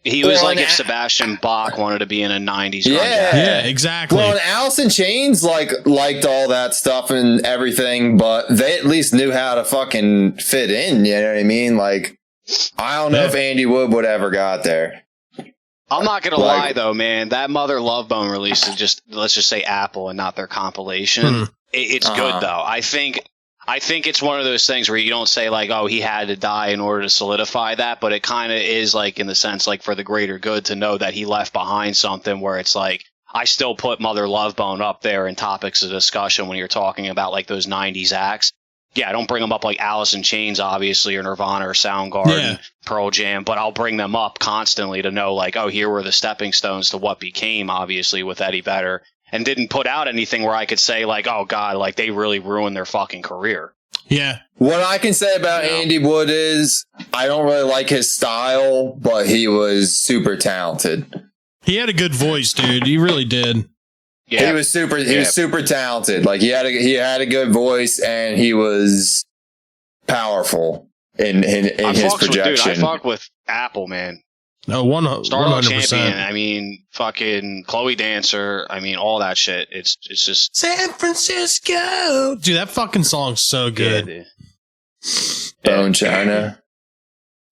He was like if Sebastian Bach wanted to be in a 90s grunge. Yeah, exactly. Well, and Alice in Chains liked all that stuff and everything, but they at least knew how to fucking fit in, you know what I mean? Like, I don't know if Andy Wood would ever got there. I'm not going to lie, though, man. That Mother Love Bone release is just, let's just say Apple and not their compilation. It's good, though. I think it's one of those things where you don't say like, oh, he had to die in order to solidify that, but it kind of is like in the sense like for the greater good to know that he left behind something where it's like, I still put Mother Love Bone up there in topics of discussion when you're talking about like those 90s acts. Yeah, I don't bring them up like Alice in Chains, obviously, or Nirvana or Soundgarden, Pearl Jam, but I'll bring them up constantly to know like, oh, here were the stepping stones to what became, obviously, with Eddie Vedder. And didn't put out anything where I could say like, oh God, like they really ruined their fucking career. Yeah. What I can say about Andy Wood is I don't really like his style, but he was super talented. He had a good voice, dude. He really did. Yeah. He was super talented. Like he had a good voice and he was powerful in his projection. Dude, I fuck with Apple, man. No, Starlight 100%. Champion. I mean, fucking Chloe Dancer. I mean, all that shit. It's just San Francisco. Dude, that fucking song's so good. Yeah, Bone China.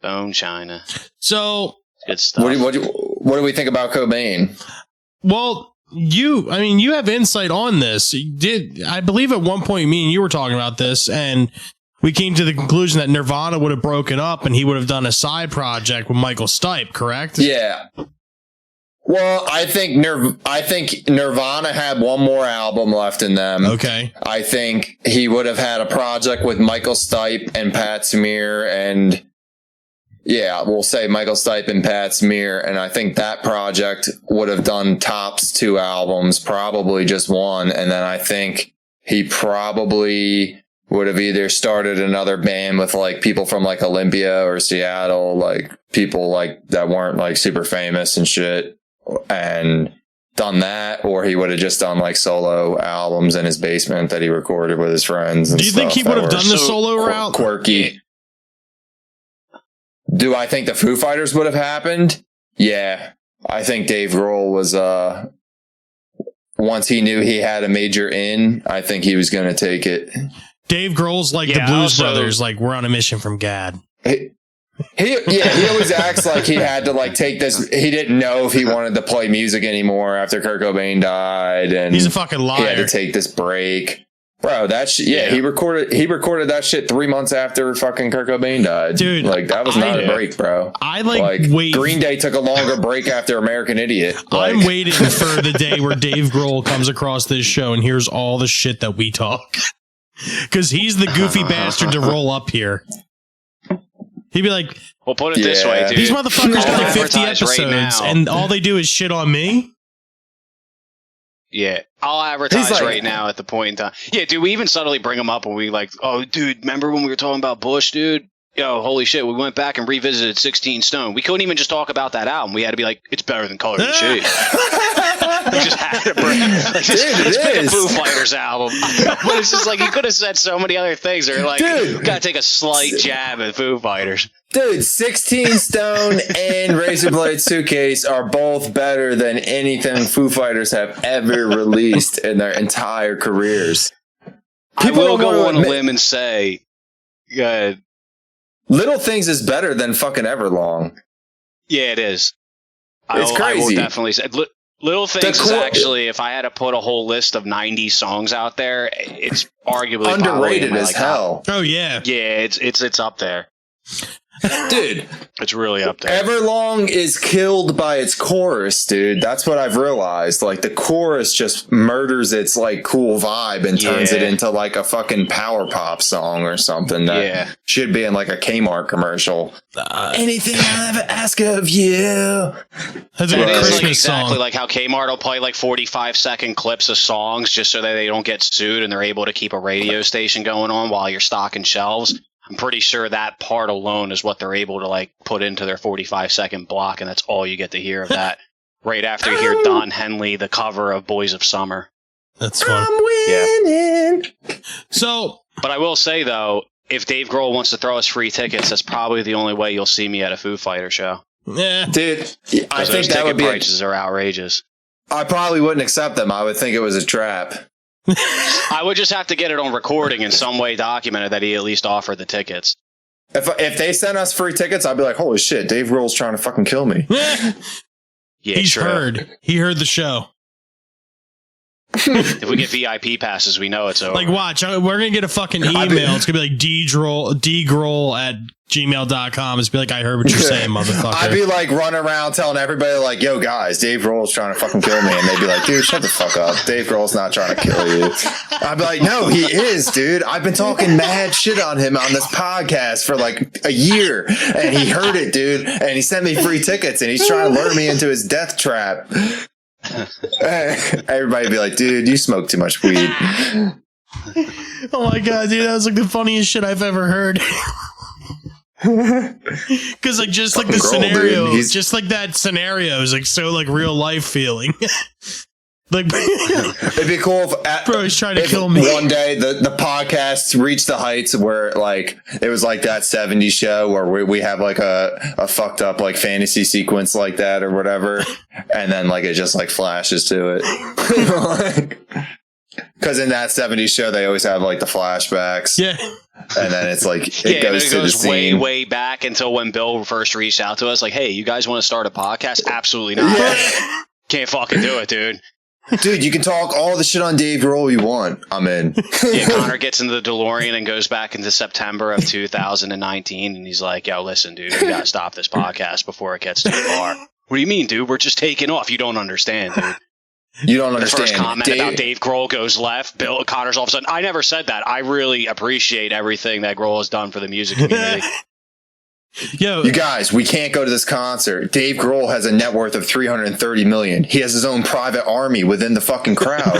Bone China. So good stuff. What do we think about Cobain? Well, you have insight on this. I believe at one point me and you were talking about this, and we came to the conclusion that Nirvana would have broken up and he would have done a side project with Michael Stipe, correct? Yeah. Well, I think Nirvana had one more album left in them. Okay. I think he would have had a project with Michael Stipe and Pat Smear, and yeah, we'll say Michael Stipe and Pat Smear, and I think that project would have done tops 2 albums, probably just 1, and then I think he probably would have either started another band with like people from like Olympia or Seattle, like people like that weren't like super famous and shit, and done that, or he would have just done like solo albums in his basement that he recorded with his friends. And do you think he would have done the solo route? Quirky. Do I think the Foo Fighters would have happened? Yeah. I think Dave Grohl was, once he knew he had a major in, I think he was going to take it. Dave Grohl's like the Blues Brothers, like we're on a mission from God. He always acts like he had to like take this. He didn't know if he wanted to play music anymore after Kurt Cobain died, and he's a fucking liar. He had to take this break. Bro, he recorded that shit 3 months after fucking Kurt Cobain died. Dude, like that was not a break, bro. I wait. Green Day took a longer break after American Idiot. I'm waiting for the day where Dave Grohl comes across this show and hears all the shit that we talk. Because he's the goofy bastard to roll up here. He'd be like, "Well, put it this way, dude. These motherfuckers got like 50 episodes, and all they do is shit on me." Yeah, I'll advertise right now at the point in time. Yeah, dude, we even subtly bring them up when we like, oh, dude, remember when we were talking about Bush, dude? Yo, holy shit, we went back and revisited 16 Stone. We couldn't even just talk about that album. We had to be like, it's better than Color and Shade. We just had to bring let's pick a Foo Fighters album. But it's just like, he could have said so many other things. They're like, we gotta take a slight jab at Foo Fighters. Dude, 16 Stone and Razorblade Suitcase are both better than anything Foo Fighters have ever released in their entire careers. People will go on a limb and say, good. Little Things is better than fucking Everlong. Yeah, it is. It's crazy. I will definitely say Little Things is actually, if I had to put a whole list of 90 songs out there, it's arguably underrated as hell. Oh yeah. Yeah, it's up there. Dude, it's really up there. Everlong is killed by its chorus, dude. That's what I've realized. Like the chorus just murders its like cool vibe and turns it into like a fucking power pop song or something that should be in like a Kmart commercial. Anything I ever ask of you. That's a Christmas like song. Like how Kmart will play like 45-second clips of songs just so that they don't get sued and they're able to keep a radio station going on while you're stocking shelves. I'm pretty sure that part alone is what they're able to like put into their 45-second block, and that's all you get to hear of that. Right after you hear Don Henley, the cover of Boys of Summer. That's fun. I'm winning. So, but I will say though, if Dave Grohl wants to throw us free tickets, that's probably the only way you'll see me at a Foo Fighter show. Yeah, dude, I think that would be prices are outrageous. I probably wouldn't accept them. I would think it was a trap. I would just have to get it on recording in some way documented that he at least offered the tickets. If they sent us free tickets, I'd be like, holy shit, Dave Grohl's trying to fucking kill me. Yeah, he's heard. He heard the show. If we get VIP passes, we know it's over. Like, watch, we're going to get a fucking email. It's going to be like dgrohl at gmail.com. It's be like, I heard what you're saying, motherfucker. I'd be like running around telling everybody like, yo guys, Dave Grohl's trying to fucking kill me. And they'd be like, dude, shut the fuck up. Dave Grohl's not trying to kill you. I'd be like, no, he is, dude. I've been talking mad shit on him on this podcast for like a year. And he heard it, dude. And he sent me free tickets and he's trying to lure me into his death trap. Everybody'd be like, dude, you smoke too much weed. Oh my god, dude, that was like the funniest shit I've ever heard. Because like just like the Fucking Grohl, scenario, dude. just like that scenario is like so like real life feeling. Like, It'd be cool if, bro, he's trying to if kill me. one day the podcasts reach the heights where like it was like that 70s show where we have like a fucked up like fantasy sequence like that or whatever, and then like it just like flashes to it. Because in that 70s show they always have like the flashbacks. Yeah. And then it's like Yeah, it goes it to the goes way, scene. way back until when Bill first reached out to us, like, "Hey, you guys want to start a podcast?" Absolutely not. Yeah. Can't fucking do it, dude. Dude, you can talk all the shit on Dave Grohl you want. I'm in. Yeah, Connor gets into the DeLorean and goes back into September of 2019, and he's like, "Yo, listen, dude, we gotta stop this podcast before it gets too far." What do you mean, dude? We're just taking off. You don't understand, dude. You don't The understand. first comment about Dave Grohl goes left. Bill Connor's all of a sudden. I never said that. I really appreciate everything that Grohl has done for the music community. Yo, You guys, we can't go to this concert. Dave Grohl has a net worth of 330 million. He has his own private army within the fucking crowd.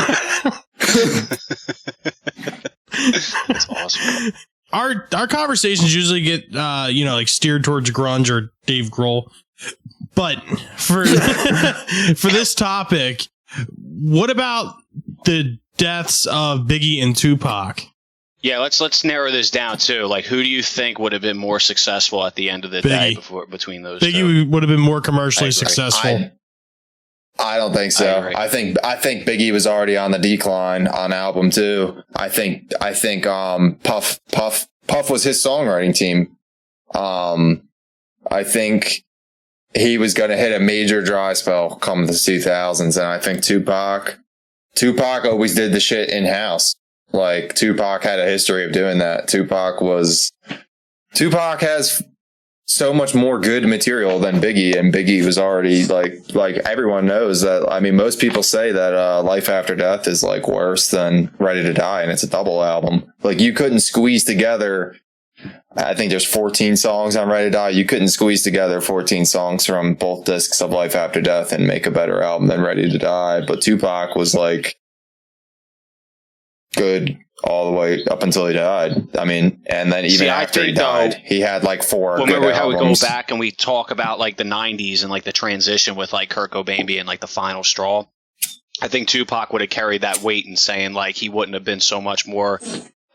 That's awesome. our conversations usually get like steered towards grunge or Dave Grohl, but for for this topic, what about the deaths of Biggie and Tupac? Yeah, let's narrow this down too. Like, who do you think would have been more successful at the end of the day between those two? Biggie would have been more commercially I agree. successful. I don't think so. I agree. I think Biggie was already on the decline on album too. I think Puff was his songwriting team. I think he was going to hit a major dry spell come the 2000s, and I think Tupac always did the shit in house. Like Tupac had a history of doing that. Tupac has so much more good material than Biggie, and Biggie was already like everyone knows that. I mean, most people say that Life After Death is like worse than Ready to Die, and it's a double album. Like you couldn't squeeze together. I think there's 14 songs on Ready to Die. You couldn't squeeze together 14 songs from both discs of Life After Death and make a better album than Ready to Die. But Tupac was like good all the way up until he died. I mean, and then even after he died, he had like four good remember how we albums. go back and we talk about like the 90s and like the transition with like Kurt Cobain being like the final straw? I think Tupac would have carried that weight in saying like he wouldn't have been so much more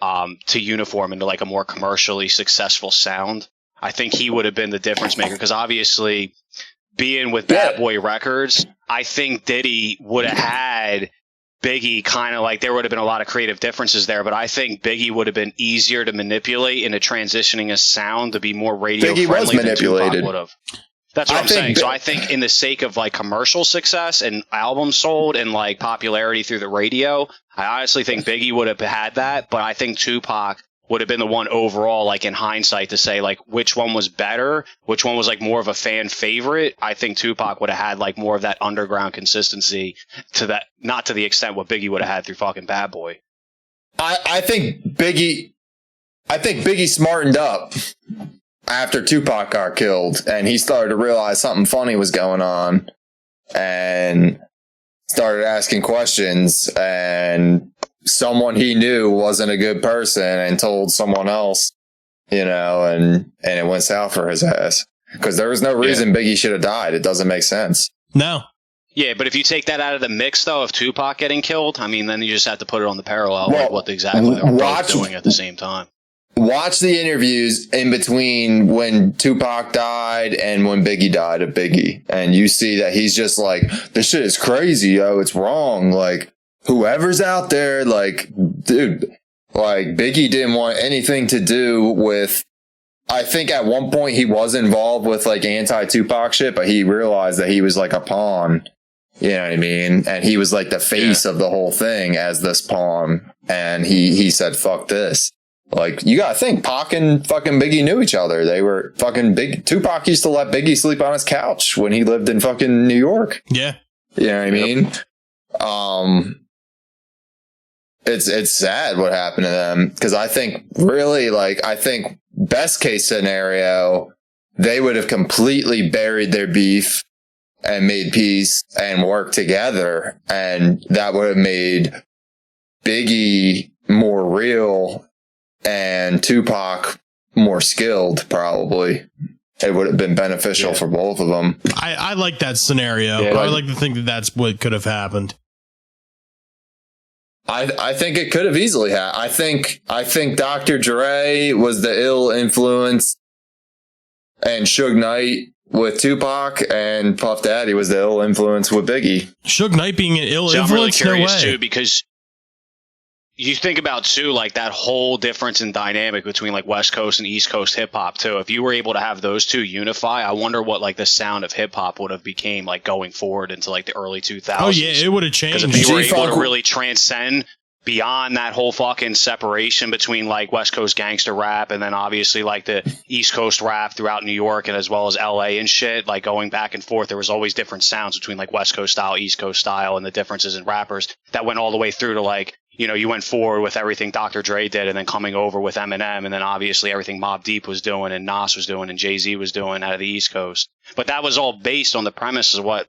to uniform into like a more commercially successful sound. I think he would have been the difference maker because obviously being with Bad Boy Records, I think Diddy would have had Biggie kind of like there would have been a lot of creative differences there, but I think Biggie would have been easier to manipulate into transitioning his sound to be more radio Biggie friendly was manipulated. than Tupac would have. That's what I'm saying. So I think in the sake of like commercial success and albums sold and like popularity through the radio, I honestly think Biggie would have had that, but I think Tupac would have been the one overall, like in hindsight, to say like which one was better, which one was like more of a fan favorite. I think Tupac would have had like more of that underground consistency to that, not to the extent what Biggie would have had through fucking Bad Boy. I think Biggie smartened up after Tupac got killed, and he started to realize something funny was going on, and started asking questions, and someone he knew wasn't a good person and told someone else, and it went south for his ass. Because there was no reason Biggie should have died. It doesn't make sense. No. Yeah, but if you take that out of the mix, though, of Tupac getting killed, I mean, then you just have to put it on the parallel of what exactly they were both doing at the same time. Watch the interviews in between when Tupac died and when Biggie died of Biggie. And you see that he's just like, this shit is crazy, yo. It's wrong. Like, whoever's out there, like, dude, like, Biggie didn't want anything to do with, I think at one point he was involved with, like, anti-Tupac shit, but he realized that he was, like, a pawn. You know what I mean? And he was, like, the face of the whole thing as this pawn. And he said, fuck this. Like, you gotta think, Pac and fucking Biggie knew each other. They were fucking big. Tupac used to let Biggie sleep on his couch when he lived in fucking New York. Yeah. You know what I mean? It's sad what happened to them. Cause I think really, like, best case scenario, they would have completely buried their beef and made peace and worked together. And that would have made Biggie more real and Tupac more skilled, probably. It would have been beneficial for both of them. I like that scenario. Yeah, I would like to think that that's what could have happened. I think it could have easily happened. I think Dr. Dre was the ill influence, and Suge Knight with Tupac, and Puff Daddy was the ill influence with Biggie. Suge Knight being an ill I'm really influence? curious No way. too, because you think about too, like that whole difference in dynamic between like West Coast and East Coast hip hop too. If you were able to have those two unify, I wonder what like the sound of hip hop would have became like going forward into like the early 2000s. Oh yeah, it would have changed. Because if you were able G-Funk- to really transcend beyond that whole fucking separation between like West Coast gangster rap and then obviously like the East Coast rap throughout New York and as well as LA and shit, like going back and forth, there was always different sounds between like West Coast style, East Coast style, and the differences in rappers that went all the way through to like, you know, you went forward with everything Dr. Dre did and then coming over with Eminem and then obviously everything Mobb Deep was doing and Nas was doing and Jay-Z was doing out of the East Coast. But that was all based on the premise of what,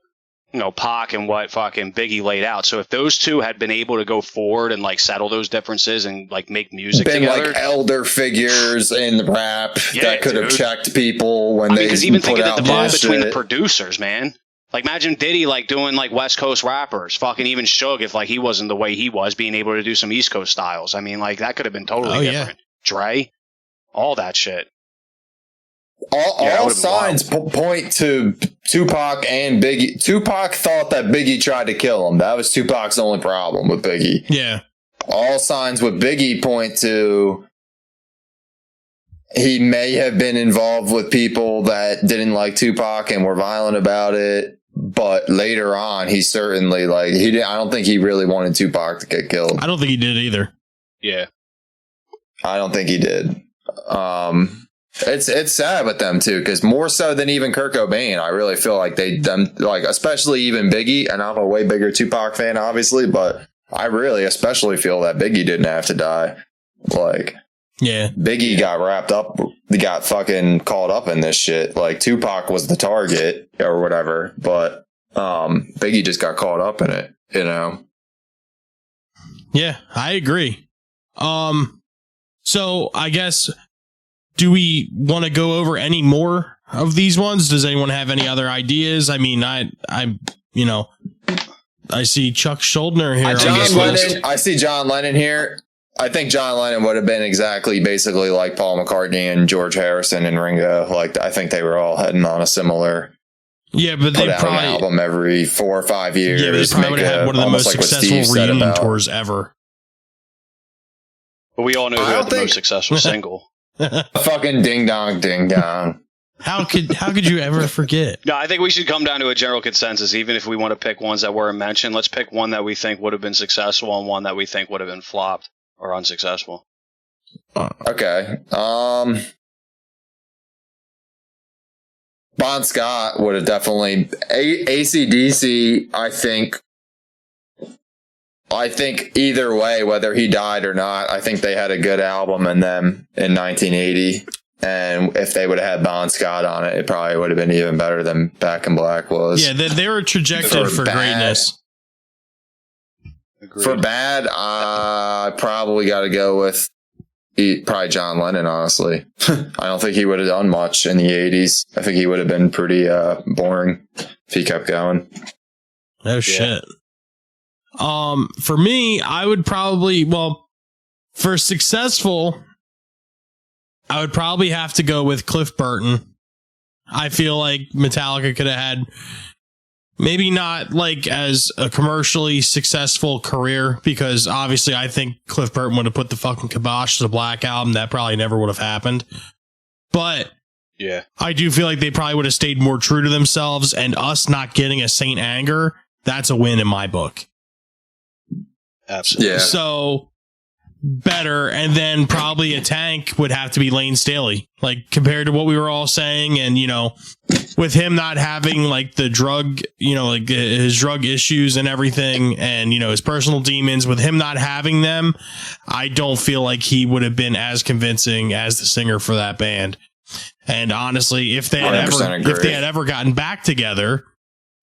you know, Pac and what fucking Biggie laid out. So if those two had been able to go forward and like settle those differences and like make music Been together, like elder figures in the rap that could have dude. checked people when they because even put thinking out that the vibe between the bullshit. producers, man. Like imagine Diddy like doing like West Coast rappers, fucking even Suge if like he wasn't the way he was, being able to do some East Coast styles. I mean, like that could have been totally different. Dre, all that shit. All signs point to Tupac and Biggie. Tupac thought that Biggie tried to kill him. That was Tupac's only problem with Biggie. Yeah. All signs with Biggie point to he may have been involved with people that didn't like Tupac and were violent about it. But later on, he certainly like he didn't. I don't think he really wanted Tupac to get killed. I don't think he did either. Yeah. I don't think he did. It's sad with them too, because more so than even Kurt Cobain, I really feel like like especially even Biggie, and I'm a way bigger Tupac fan, obviously, but I really especially feel that Biggie didn't have to die. Like, yeah, Biggie got wrapped up, got fucking caught up in this shit. Like Tupac was the target or whatever, but Biggie just got caught up in it, you know. Yeah, I agree. So I guess, do we want to go over any more of these ones? Does anyone have any other ideas? I mean, I see Chuck Schuldner here. I see John Lennon here. I think John Lennon would have been basically like Paul McCartney and George Harrison and Ringo. Like, I think they were all heading on a similar. Yeah, but put they out probably an album every 4 or 5 years. Yeah, but they probably would have had one of the most successful reunion tours ever. But we all know who had the most successful single. Fucking Ding Dong Ding Dong. How could you ever forget? No, I think we should come down to a general consensus. Even if we want to pick ones that weren't mentioned, let's pick one that we think would have been successful and one that we think would have been flopped or unsuccessful. Okay. Bon Scott would have definitely AC/DC. I think either way, whether he died or not, I think they had a good album in them in 1980. And if they would have had Bon Scott on it, it probably would have been even better than Back in Black was. Yeah, they were trajected for greatness. Agreed. For bad, I probably got to go with probably John Lennon, honestly. I don't think he would have done much in the 80s. I think he would have been pretty boring if he kept going. No shit. For me, I would probably, for successful, I would probably have to go with Cliff Burton. I feel like Metallica could have had maybe not like as a commercially successful career, because obviously I think Cliff Burton would have put the fucking kibosh to the Black Album. That probably never would have happened. But yeah, I do feel like they probably would have stayed more true to themselves, and us not getting a Saint Anger, that's a win in my book. Absolutely. Yeah. So better, and then probably a tank would have to be Lane Staley, like compared to what we were all saying. And with him not having like the drug, like his drug issues and everything, and his personal demons, with him not having them, I don't feel like he would have been as convincing as the singer for that band. And honestly, if they had ever gotten back together,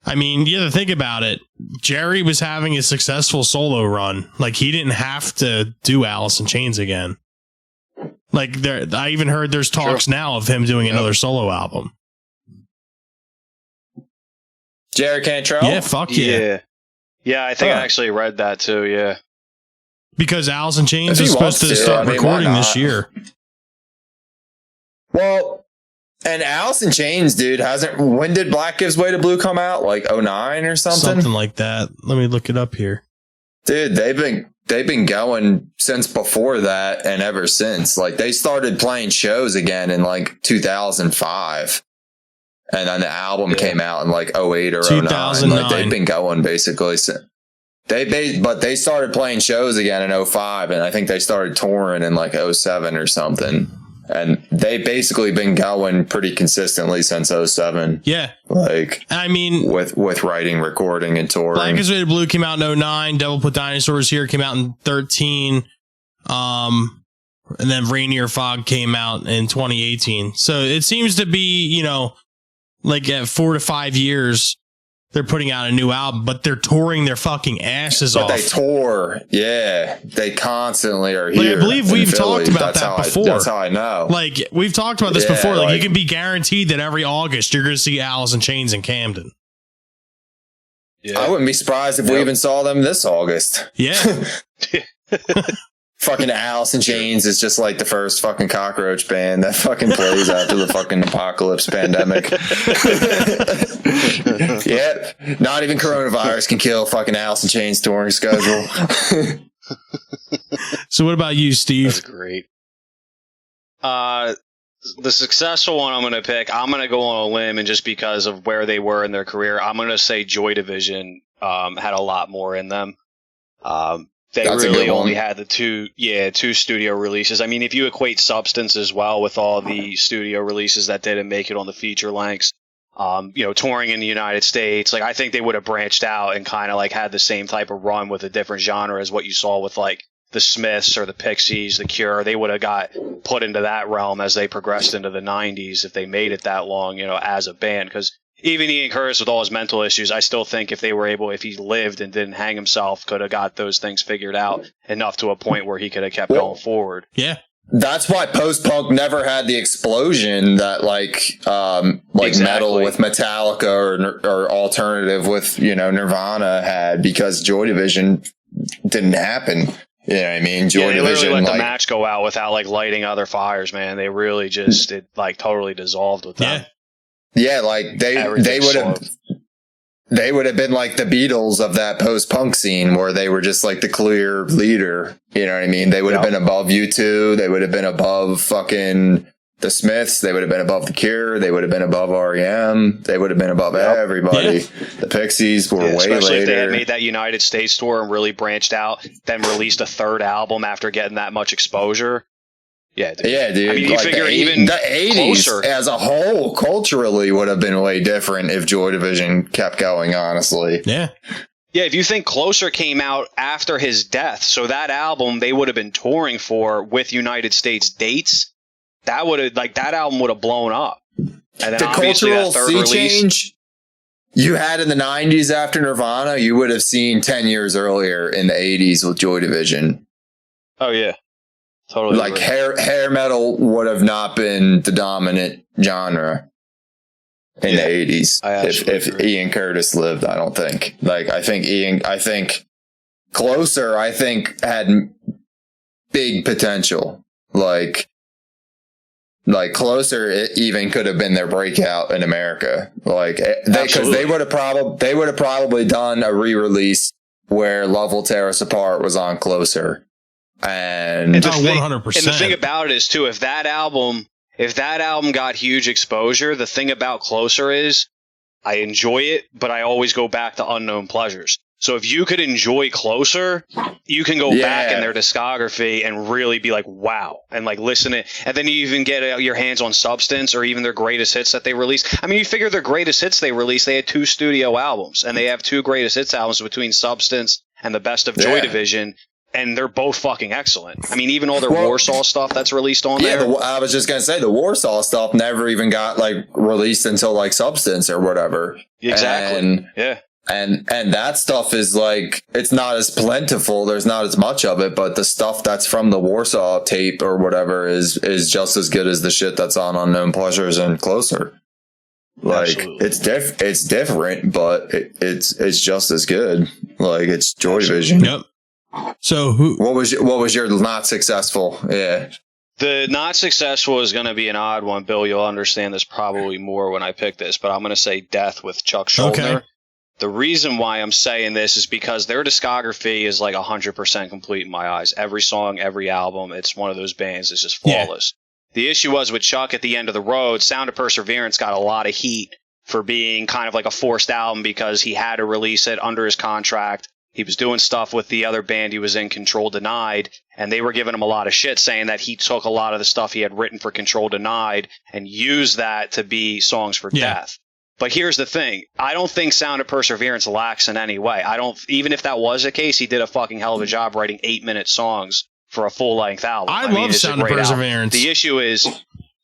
I mean, you have to think about it. Jerry was having a successful solo run. Like, he didn't have to do Alice in Chains again. Like I even heard there's talks now of him doing another solo album. Jared Cantrell? Yeah, fuck yeah. Yeah, I think I actually read that too, yeah. Because Alice in Chains If he is supposed wants to to, start I mean, recording why this not? year. Well, and Alice in Chains, dude, when did Black Gives Way to Blue come out? Like 09 or something? Something like that. Let me look it up here. Dude, they've been going since before that and ever since. Like they started playing shows again in like 2005. And then the album came out in like 08 or 09. Like they've been going basically since. But they started playing shows again in 05, and I think they started touring in like 07 or something. And they basically been going pretty consistently since 07. Yeah. Like, I mean, with writing, recording, and touring. Black is Way to Blue came out in 09. Devil Put Dinosaurs Here came out in 13. And then Rainier Fog came out in 2018. So it seems to be, you know, like at 4 to 5 years, they're putting out a new album, but they're touring their fucking asses off. But they tour. Yeah. They constantly are here. Like, I believe we've Philly. talked about that before. That's how I know. Like, we've talked about this before. Like, you can be guaranteed that every August you're going to see Alice in Chains in Camden. Yeah. I wouldn't be surprised if we even saw them this August. Yeah. Fucking Alice in Chains is just like the first fucking cockroach band that fucking plays after the fucking apocalypse pandemic. Yeah, not even coronavirus can kill fucking Alice in Chains touring schedule. So what about you, Steve? That's great. The successful one I'm going to pick, I'm going to go on a limb, and just because of where they were in their career, I'm going to say Joy Division had a lot more in them. They really only had the two studio releases. I mean, if you equate Substance as well with all the studio releases that didn't make it on the feature lengths, you know, touring in the United States, like I think they would have branched out and kind of like had the same type of run with a different genre as what you saw with like the Smiths or the Pixies, the Cure. They would have got put into that realm as they progressed into the 90s if they made it that long, you know, as a band. Because even Ian Curtis with all his mental issues, I still think if he lived and didn't hang himself, could have got those things figured out enough to a point where he could have kept going forward. Yeah. That's why post-punk never had the explosion that metal with Metallica or alternative with, you know, Nirvana had, because Joy Division didn't happen. You know what I mean? Joy they Division, literally let the match go out without like lighting other fires, man. They really just totally dissolved with them. Yeah, like they would have been like the Beatles of that post-punk scene, where they were just like the clear leader. You know what I mean? They would have been above U2. They would have been above fucking the Smiths. They would have been above the Cure. They would have been above REM. They would have been above everybody. Yeah. The Pixies were way especially later. If they had made that United States tour and really branched out, then released a third album after getting that much exposure. Yeah, dude. Yeah, dude. I mean, you figure even the 80s as a whole culturally would have been way different if Joy Division kept going, honestly. Yeah. Yeah, if you think Closer came out after his death, so that album they would have been touring for with United States dates, that album would have blown up. And then the cultural sea change you had in the 90s after Nirvana, you would have seen 10 years earlier in the 80s with Joy Division. Oh, yeah. Totally. Like hair metal would have not been the dominant genre in the 80s if Ian Curtis lived, I don't think. Like I think Closer had big potential. Like Closer, it even could have been their breakout in America. Like because they would have probably done a re-release where Love Will Tear Us Apart was on Closer. And the 100%. And the thing about it is too, if that album got huge exposure, the thing about Closer is I enjoy it, but I always go back to Unknown Pleasures. So if you could enjoy Closer, you can go back in their discography and really be like, wow, and like listen it. And then you even get your hands on Substance or even their greatest hits that they released. I mean, you figure their greatest hits they released, they had 2 studio albums, and they have 2 greatest hits albums between Substance and the Best of Joy Division. And they're both fucking excellent. I mean, even all their Warsaw stuff that's released on there. I was just going to say, the Warsaw stuff never even got like released until like Substance or whatever. Exactly. And, And that stuff is like, it's not as plentiful. There's not as much of it, but the stuff that's from the Warsaw tape or whatever is just as good as the shit that's on Unknown Pleasures and Closer. Like, Absolutely. it's different, but it's just as good. Like, it's Joy Division. Yep. So What was your not successful? Yeah. The not successful is going to be an odd one, Bill. You'll understand this probably more when I pick this, but I'm going to say Death with Chuck Schuldiner. Okay. The reason why I'm saying this is because their discography is like 100% complete in my eyes. Every song, every album, it's one of those bands that's just flawless. The issue was with Chuck at the end of the road, Sound of Perseverance got a lot of heat for being kind of like a forced album because he had to release it under his contract. He was doing stuff with the other band he was in, Control Denied, and they were giving him a lot of shit saying that he took a lot of the stuff he had written for Control Denied and used that to be songs for Death. But here's the thing. I don't think Sound of Perseverance lacks in any way. Even if that was the case, he did a fucking hell of a job writing 8-minute songs for a full-length album. I love Sound of Perseverance. The issue is,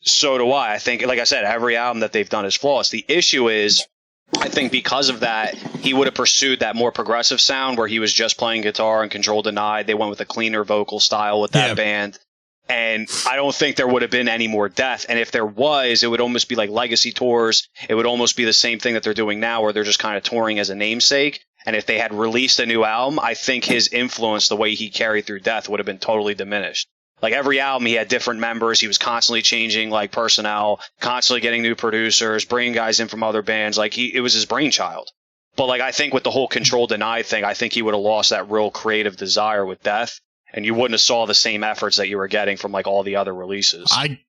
so do I. I think, like I said, every album that they've done is flawless. The issue is, I think because of that, he would have pursued that more progressive sound where he was just playing guitar and Control Denied. They went with a cleaner vocal style with that band. And I don't think there would have been any more Death. And if there was, it would almost be like legacy tours. It would almost be the same thing that they're doing now where they're just kind of touring as a namesake. And if they had released a new album, I think his influence, the way he carried through Death, would have been totally diminished. Like every album, he had different members. He was constantly changing like personnel, constantly getting new producers, bringing guys in from other bands. Like it was his brainchild. But like I think with the whole Control Denied thing, I think he would have lost that real creative desire with Death, and you wouldn't have saw the same efforts that you were getting from like all the other releases. I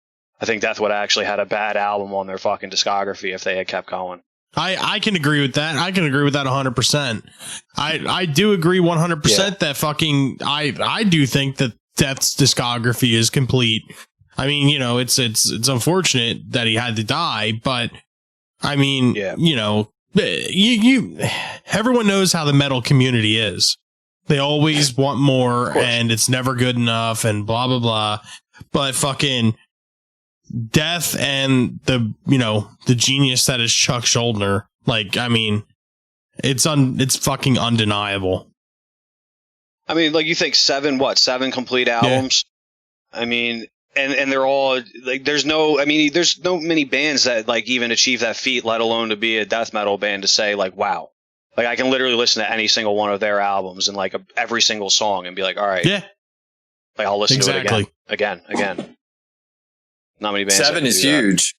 think Death would have actually had a bad album on their fucking discography if they had kept going. I can agree with that. I can agree with that 100%. I do agree 100% that fucking I do think that Death's discography is complete. I mean, you know, it's unfortunate that he had to die, but I mean, you know, you everyone knows how the metal community is. They always want more and it's never good enough and blah blah blah. But fucking Death and the genius that is Chuck Schuldiner, like, I mean, it's fucking undeniable. I mean, like, you think seven complete albums? Yeah. I mean, and they're all like, there's no many bands that like even achieve that feat, let alone to be a death metal band to say like, wow, like I can literally listen to any single one of their albums and like every single song and be like, all right, like I'll listen to it again. Not many bands. 7 is huge.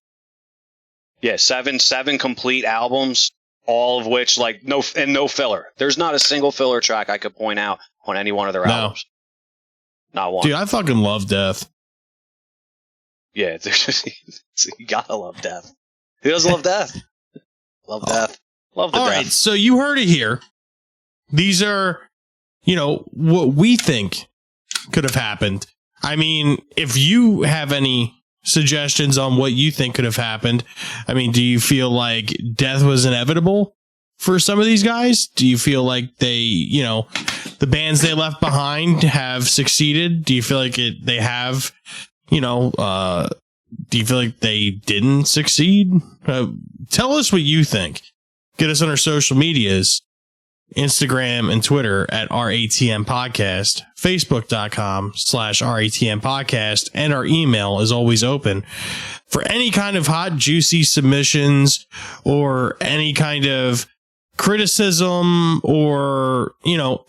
Yeah, seven complete albums, all of which like no filler. There's not a single filler track I could point out on any one of their albums. Not one. Dude, I fucking love Death. Yeah, you gotta love Death. Who doesn't love Death? Love Death. Love the Death. All right, so you heard it here. These are, what we think could have happened. I mean, if you have any suggestions on what you think could have happened, I mean, do you feel like death was inevitable for some of these guys? Do you feel like they, the bands they left behind have succeeded? Do you feel like they have, do you feel like they didn't succeed? Tell us what you think. Get us on our social medias, Instagram and Twitter at RATM Podcast, Facebook.com/RATM Podcast, and our email is always open for any kind of hot, juicy submissions or any kind of criticism or,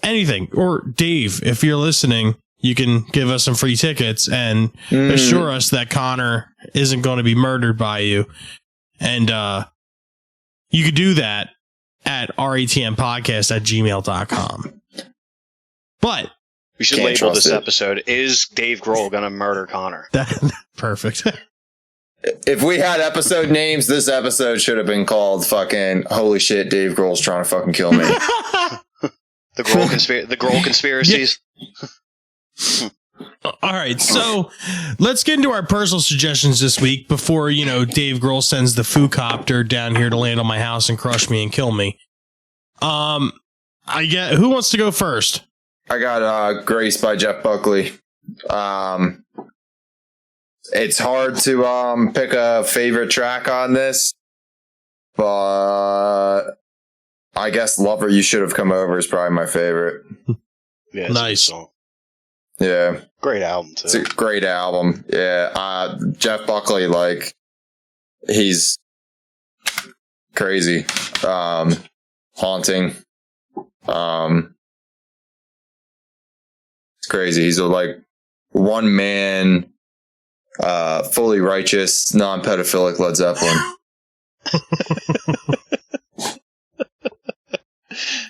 anything. Or Dave, if you're listening, you can give us some free tickets and assure us that Connor isn't going to be murdered by you. And you could do that at ratmpodcast@gmail.com. But we should label this episode, "Is Dave Grohl gonna murder Connor?" Perfect. If we had episode names, this episode should have been called fucking "Holy shit, Dave Grohl's trying to fucking kill me." The Grohl conspiracies. All right, so let's get into our personal suggestions this week before, Dave Grohl sends the foo copter down here to land on my house and crush me and kill me. Who wants to go first? I got Grace by Jeff Buckley. It's hard to pick a favorite track on this, but I guess Lover You Should Have Come Over is probably my favorite. Yeah, it's a good Nice. song. Yeah. Great album too. It's a great album. Yeah. Jeff Buckley, like, he's crazy. Haunting. It's crazy. He's a like one man, fully righteous, non-pedophilic Led Zeppelin.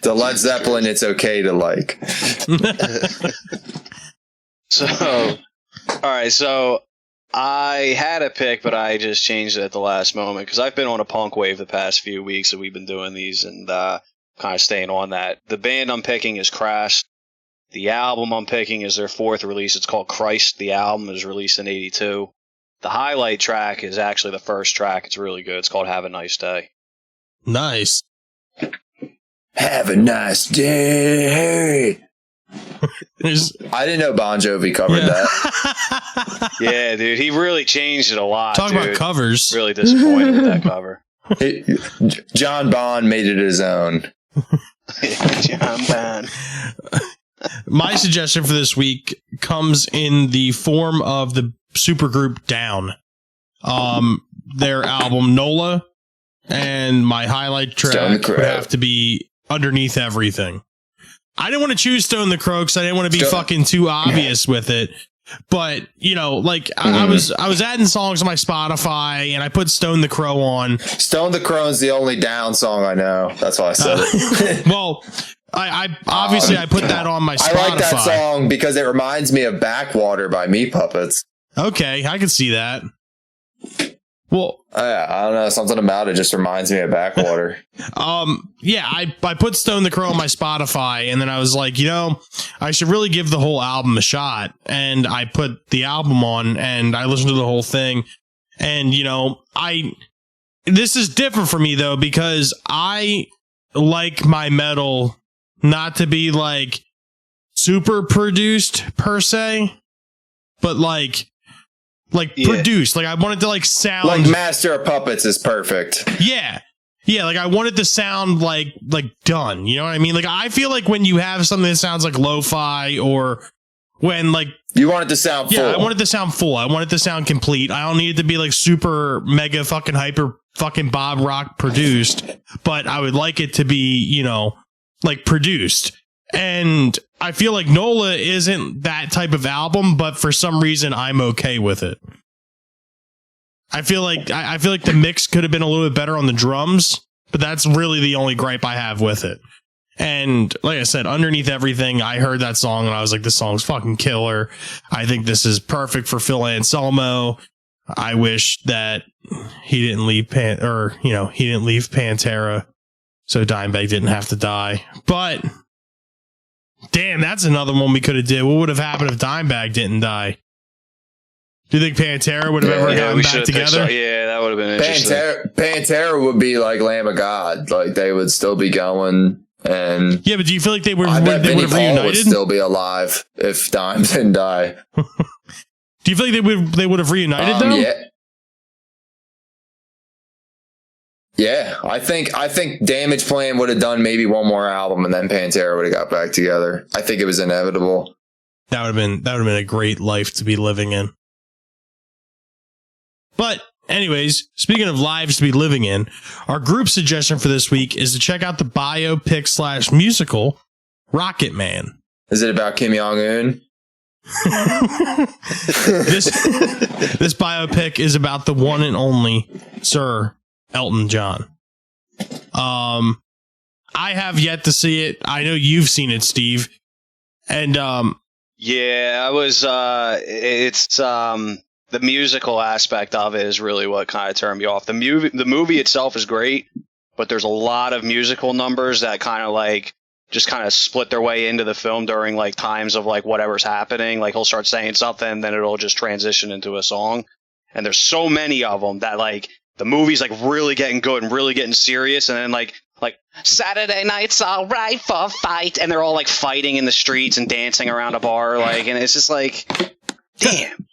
The Led Zeppelin, it's okay to like. So, all right. So I had a pick, but I just changed it at the last moment because I've been on a punk wave the past few weeks that we've been doing these and kind of staying on that. The band I'm picking is Crash. The album I'm picking is their fourth release. It's called Christ. The album was released in '82. The highlight track is actually the first track. It's really good. It's called Have a Nice Day. Nice. Have a nice day. There's- I didn't know Bon Jovi covered Yeah. that. Yeah, dude. He really changed it a lot. Talk dude. about covers. Really disappointed with that cover. John Bon made it his own. John Bond. My suggestion for this week comes in the form of the supergroup Down. Their album Nola, and my highlight Stone track the would Crow. have to be Underneath Everything. I didn't want to choose Stone the Crow because I didn't want to be Stone- fucking too obvious with it. But, you know, like I was adding songs on my Spotify and I put Stone the Crow on. Stone the Crow's the only Down song I know. That's why I said it. Well, I obviously I put that on my Spotify. I like that song because it reminds me of Backwater by Meat Puppets. Okay, I can see that. Well, I don't know, something about it just reminds me of Backwater. yeah, I put Stone the Crow on my Spotify, and then I was like, you know, I should really give the whole album a shot. And I put the album on, and I listened to the whole thing. And, you know, this is different for me, though, because I like my metal not to be, like, super produced, per se, but, like Yeah. produced. Like, I wanted to, like, sound... Like Master of Puppets is perfect. Yeah. Yeah, like I want it to sound like done. You know what I mean? Like I feel like when you have something that sounds like lo-fi or when like You want it to sound full. yeah, I want it to sound full. I want it to sound complete. I don't need it to be like super mega fucking hyper fucking Bob Rock produced, but I would like it to be, you know, like produced. And I feel like Nola isn't that type of album, but for some reason I'm okay with it. I feel like the mix could have been a little bit better on the drums, but that's really the only gripe I have with it. And like I said, Underneath Everything, I heard that song and I was like, this song's fucking killer. I think this is perfect for Phil Anselmo. I wish that he didn't leave he didn't leave Pantera, so Dimebag didn't have to die. But damn, that's another one we could have did. What would have happened if Dimebag didn't die? Do you think Pantera would have ever gotten back together? Yeah, that would have been interesting. Pantera would be like Lamb of God. Like they would still be going. And Yeah, but do you feel like they would I bet they Vinnie would have Paul would reunited? still be alive if Dime didn't die. Do you feel like they would have reunited though? Yeah, I think Damage Plan would have done maybe one more album and then Pantera would have got back together. I think it was inevitable. That would have been a great life to be living in. But anyways, speaking of lives to be living in, our group suggestion for this week is to check out the biopic/musical Rocket Man. Is it about Kim Jong-un? This biopic is about the one and only Sir Elton John. I have yet to see it. I know you've seen it, Steve. And Yeah, I was. It's the musical aspect of it is really what kind of turned me off. The movie itself is great, but there's a lot of musical numbers that kind of like just kind of split their way into the film during like times of like whatever's happening. Like he'll start saying something, then it'll just transition into a song. And there's so many of them that like the movie's like really getting good and really getting serious, and then like Saturday night's all right for a fight, and they're all like fighting in the streets and dancing around a bar, like, and it's just like, damn.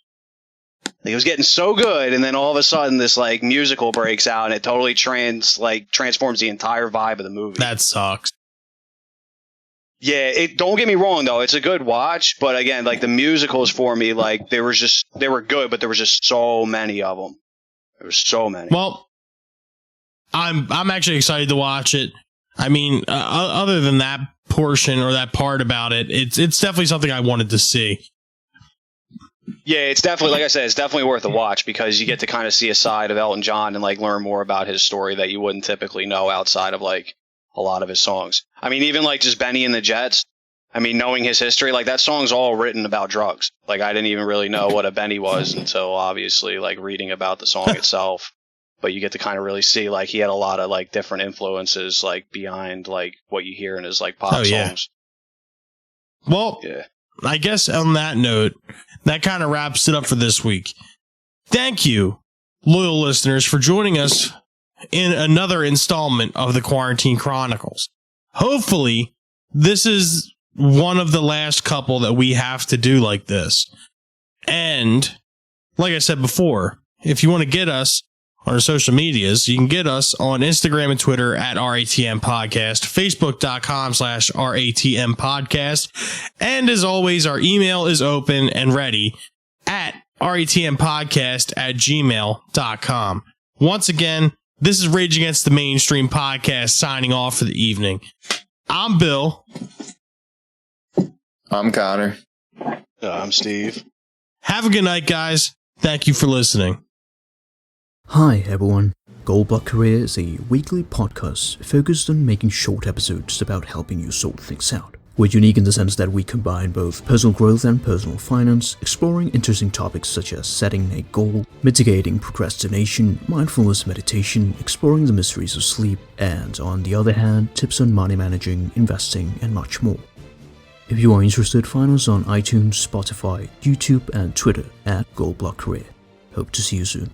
Like, it was getting so good, and then all of a sudden this like musical breaks out, and it totally transforms the entire vibe of the movie. That sucks. Yeah, don't get me wrong though, it's a good watch, but again, like the musicals for me, like they were good, but there was just so many of them. There was so many. Well, I'm actually excited to watch it. I mean, other than that portion or that part about it, it's definitely something I wanted to see. Yeah, it's definitely, like I said, it's definitely worth a watch because you get to kind of see a side of Elton John and like learn more about his story that you wouldn't typically know outside of like a lot of his songs. I mean, even like just Benny and the Jets. I mean, knowing his history, like that song's all written about drugs. Like I didn't even really know what a Benny was until obviously like reading about the song itself. But you get to kind of really see like he had a lot of like different influences like behind like what you hear in his like pop songs. Well, yeah. I guess on that note, that kind of wraps it up for this week. Thank you, loyal listeners, for joining us in another installment of the Quarantine Chronicles. Hopefully, this is one of the last couple that we have to do like this. And, like I said before, if you want to get us on our social medias, you can get us on Instagram and Twitter at RATM Podcast, Facebook.com/RATM Podcast. And as always, our email is open and ready at RATMPodcast@gmail.com. Once again, this is Rage Against the Mainstream Podcast signing off for the evening. I'm Bill. I'm Connor. I'm Steve. Have a good night, guys. Thank you for listening. Hi everyone, Grohl Block Career is a weekly podcast focused on making short episodes about helping you sort things out. We're unique in the sense that we combine both personal growth and personal finance, exploring interesting topics such as setting a goal, mitigating procrastination, mindfulness meditation, exploring the mysteries of sleep, and on the other hand, tips on money managing, investing, and much more. If you are interested, find us on iTunes, Spotify, YouTube, and Twitter at Grohl Block Career. Hope to see you soon.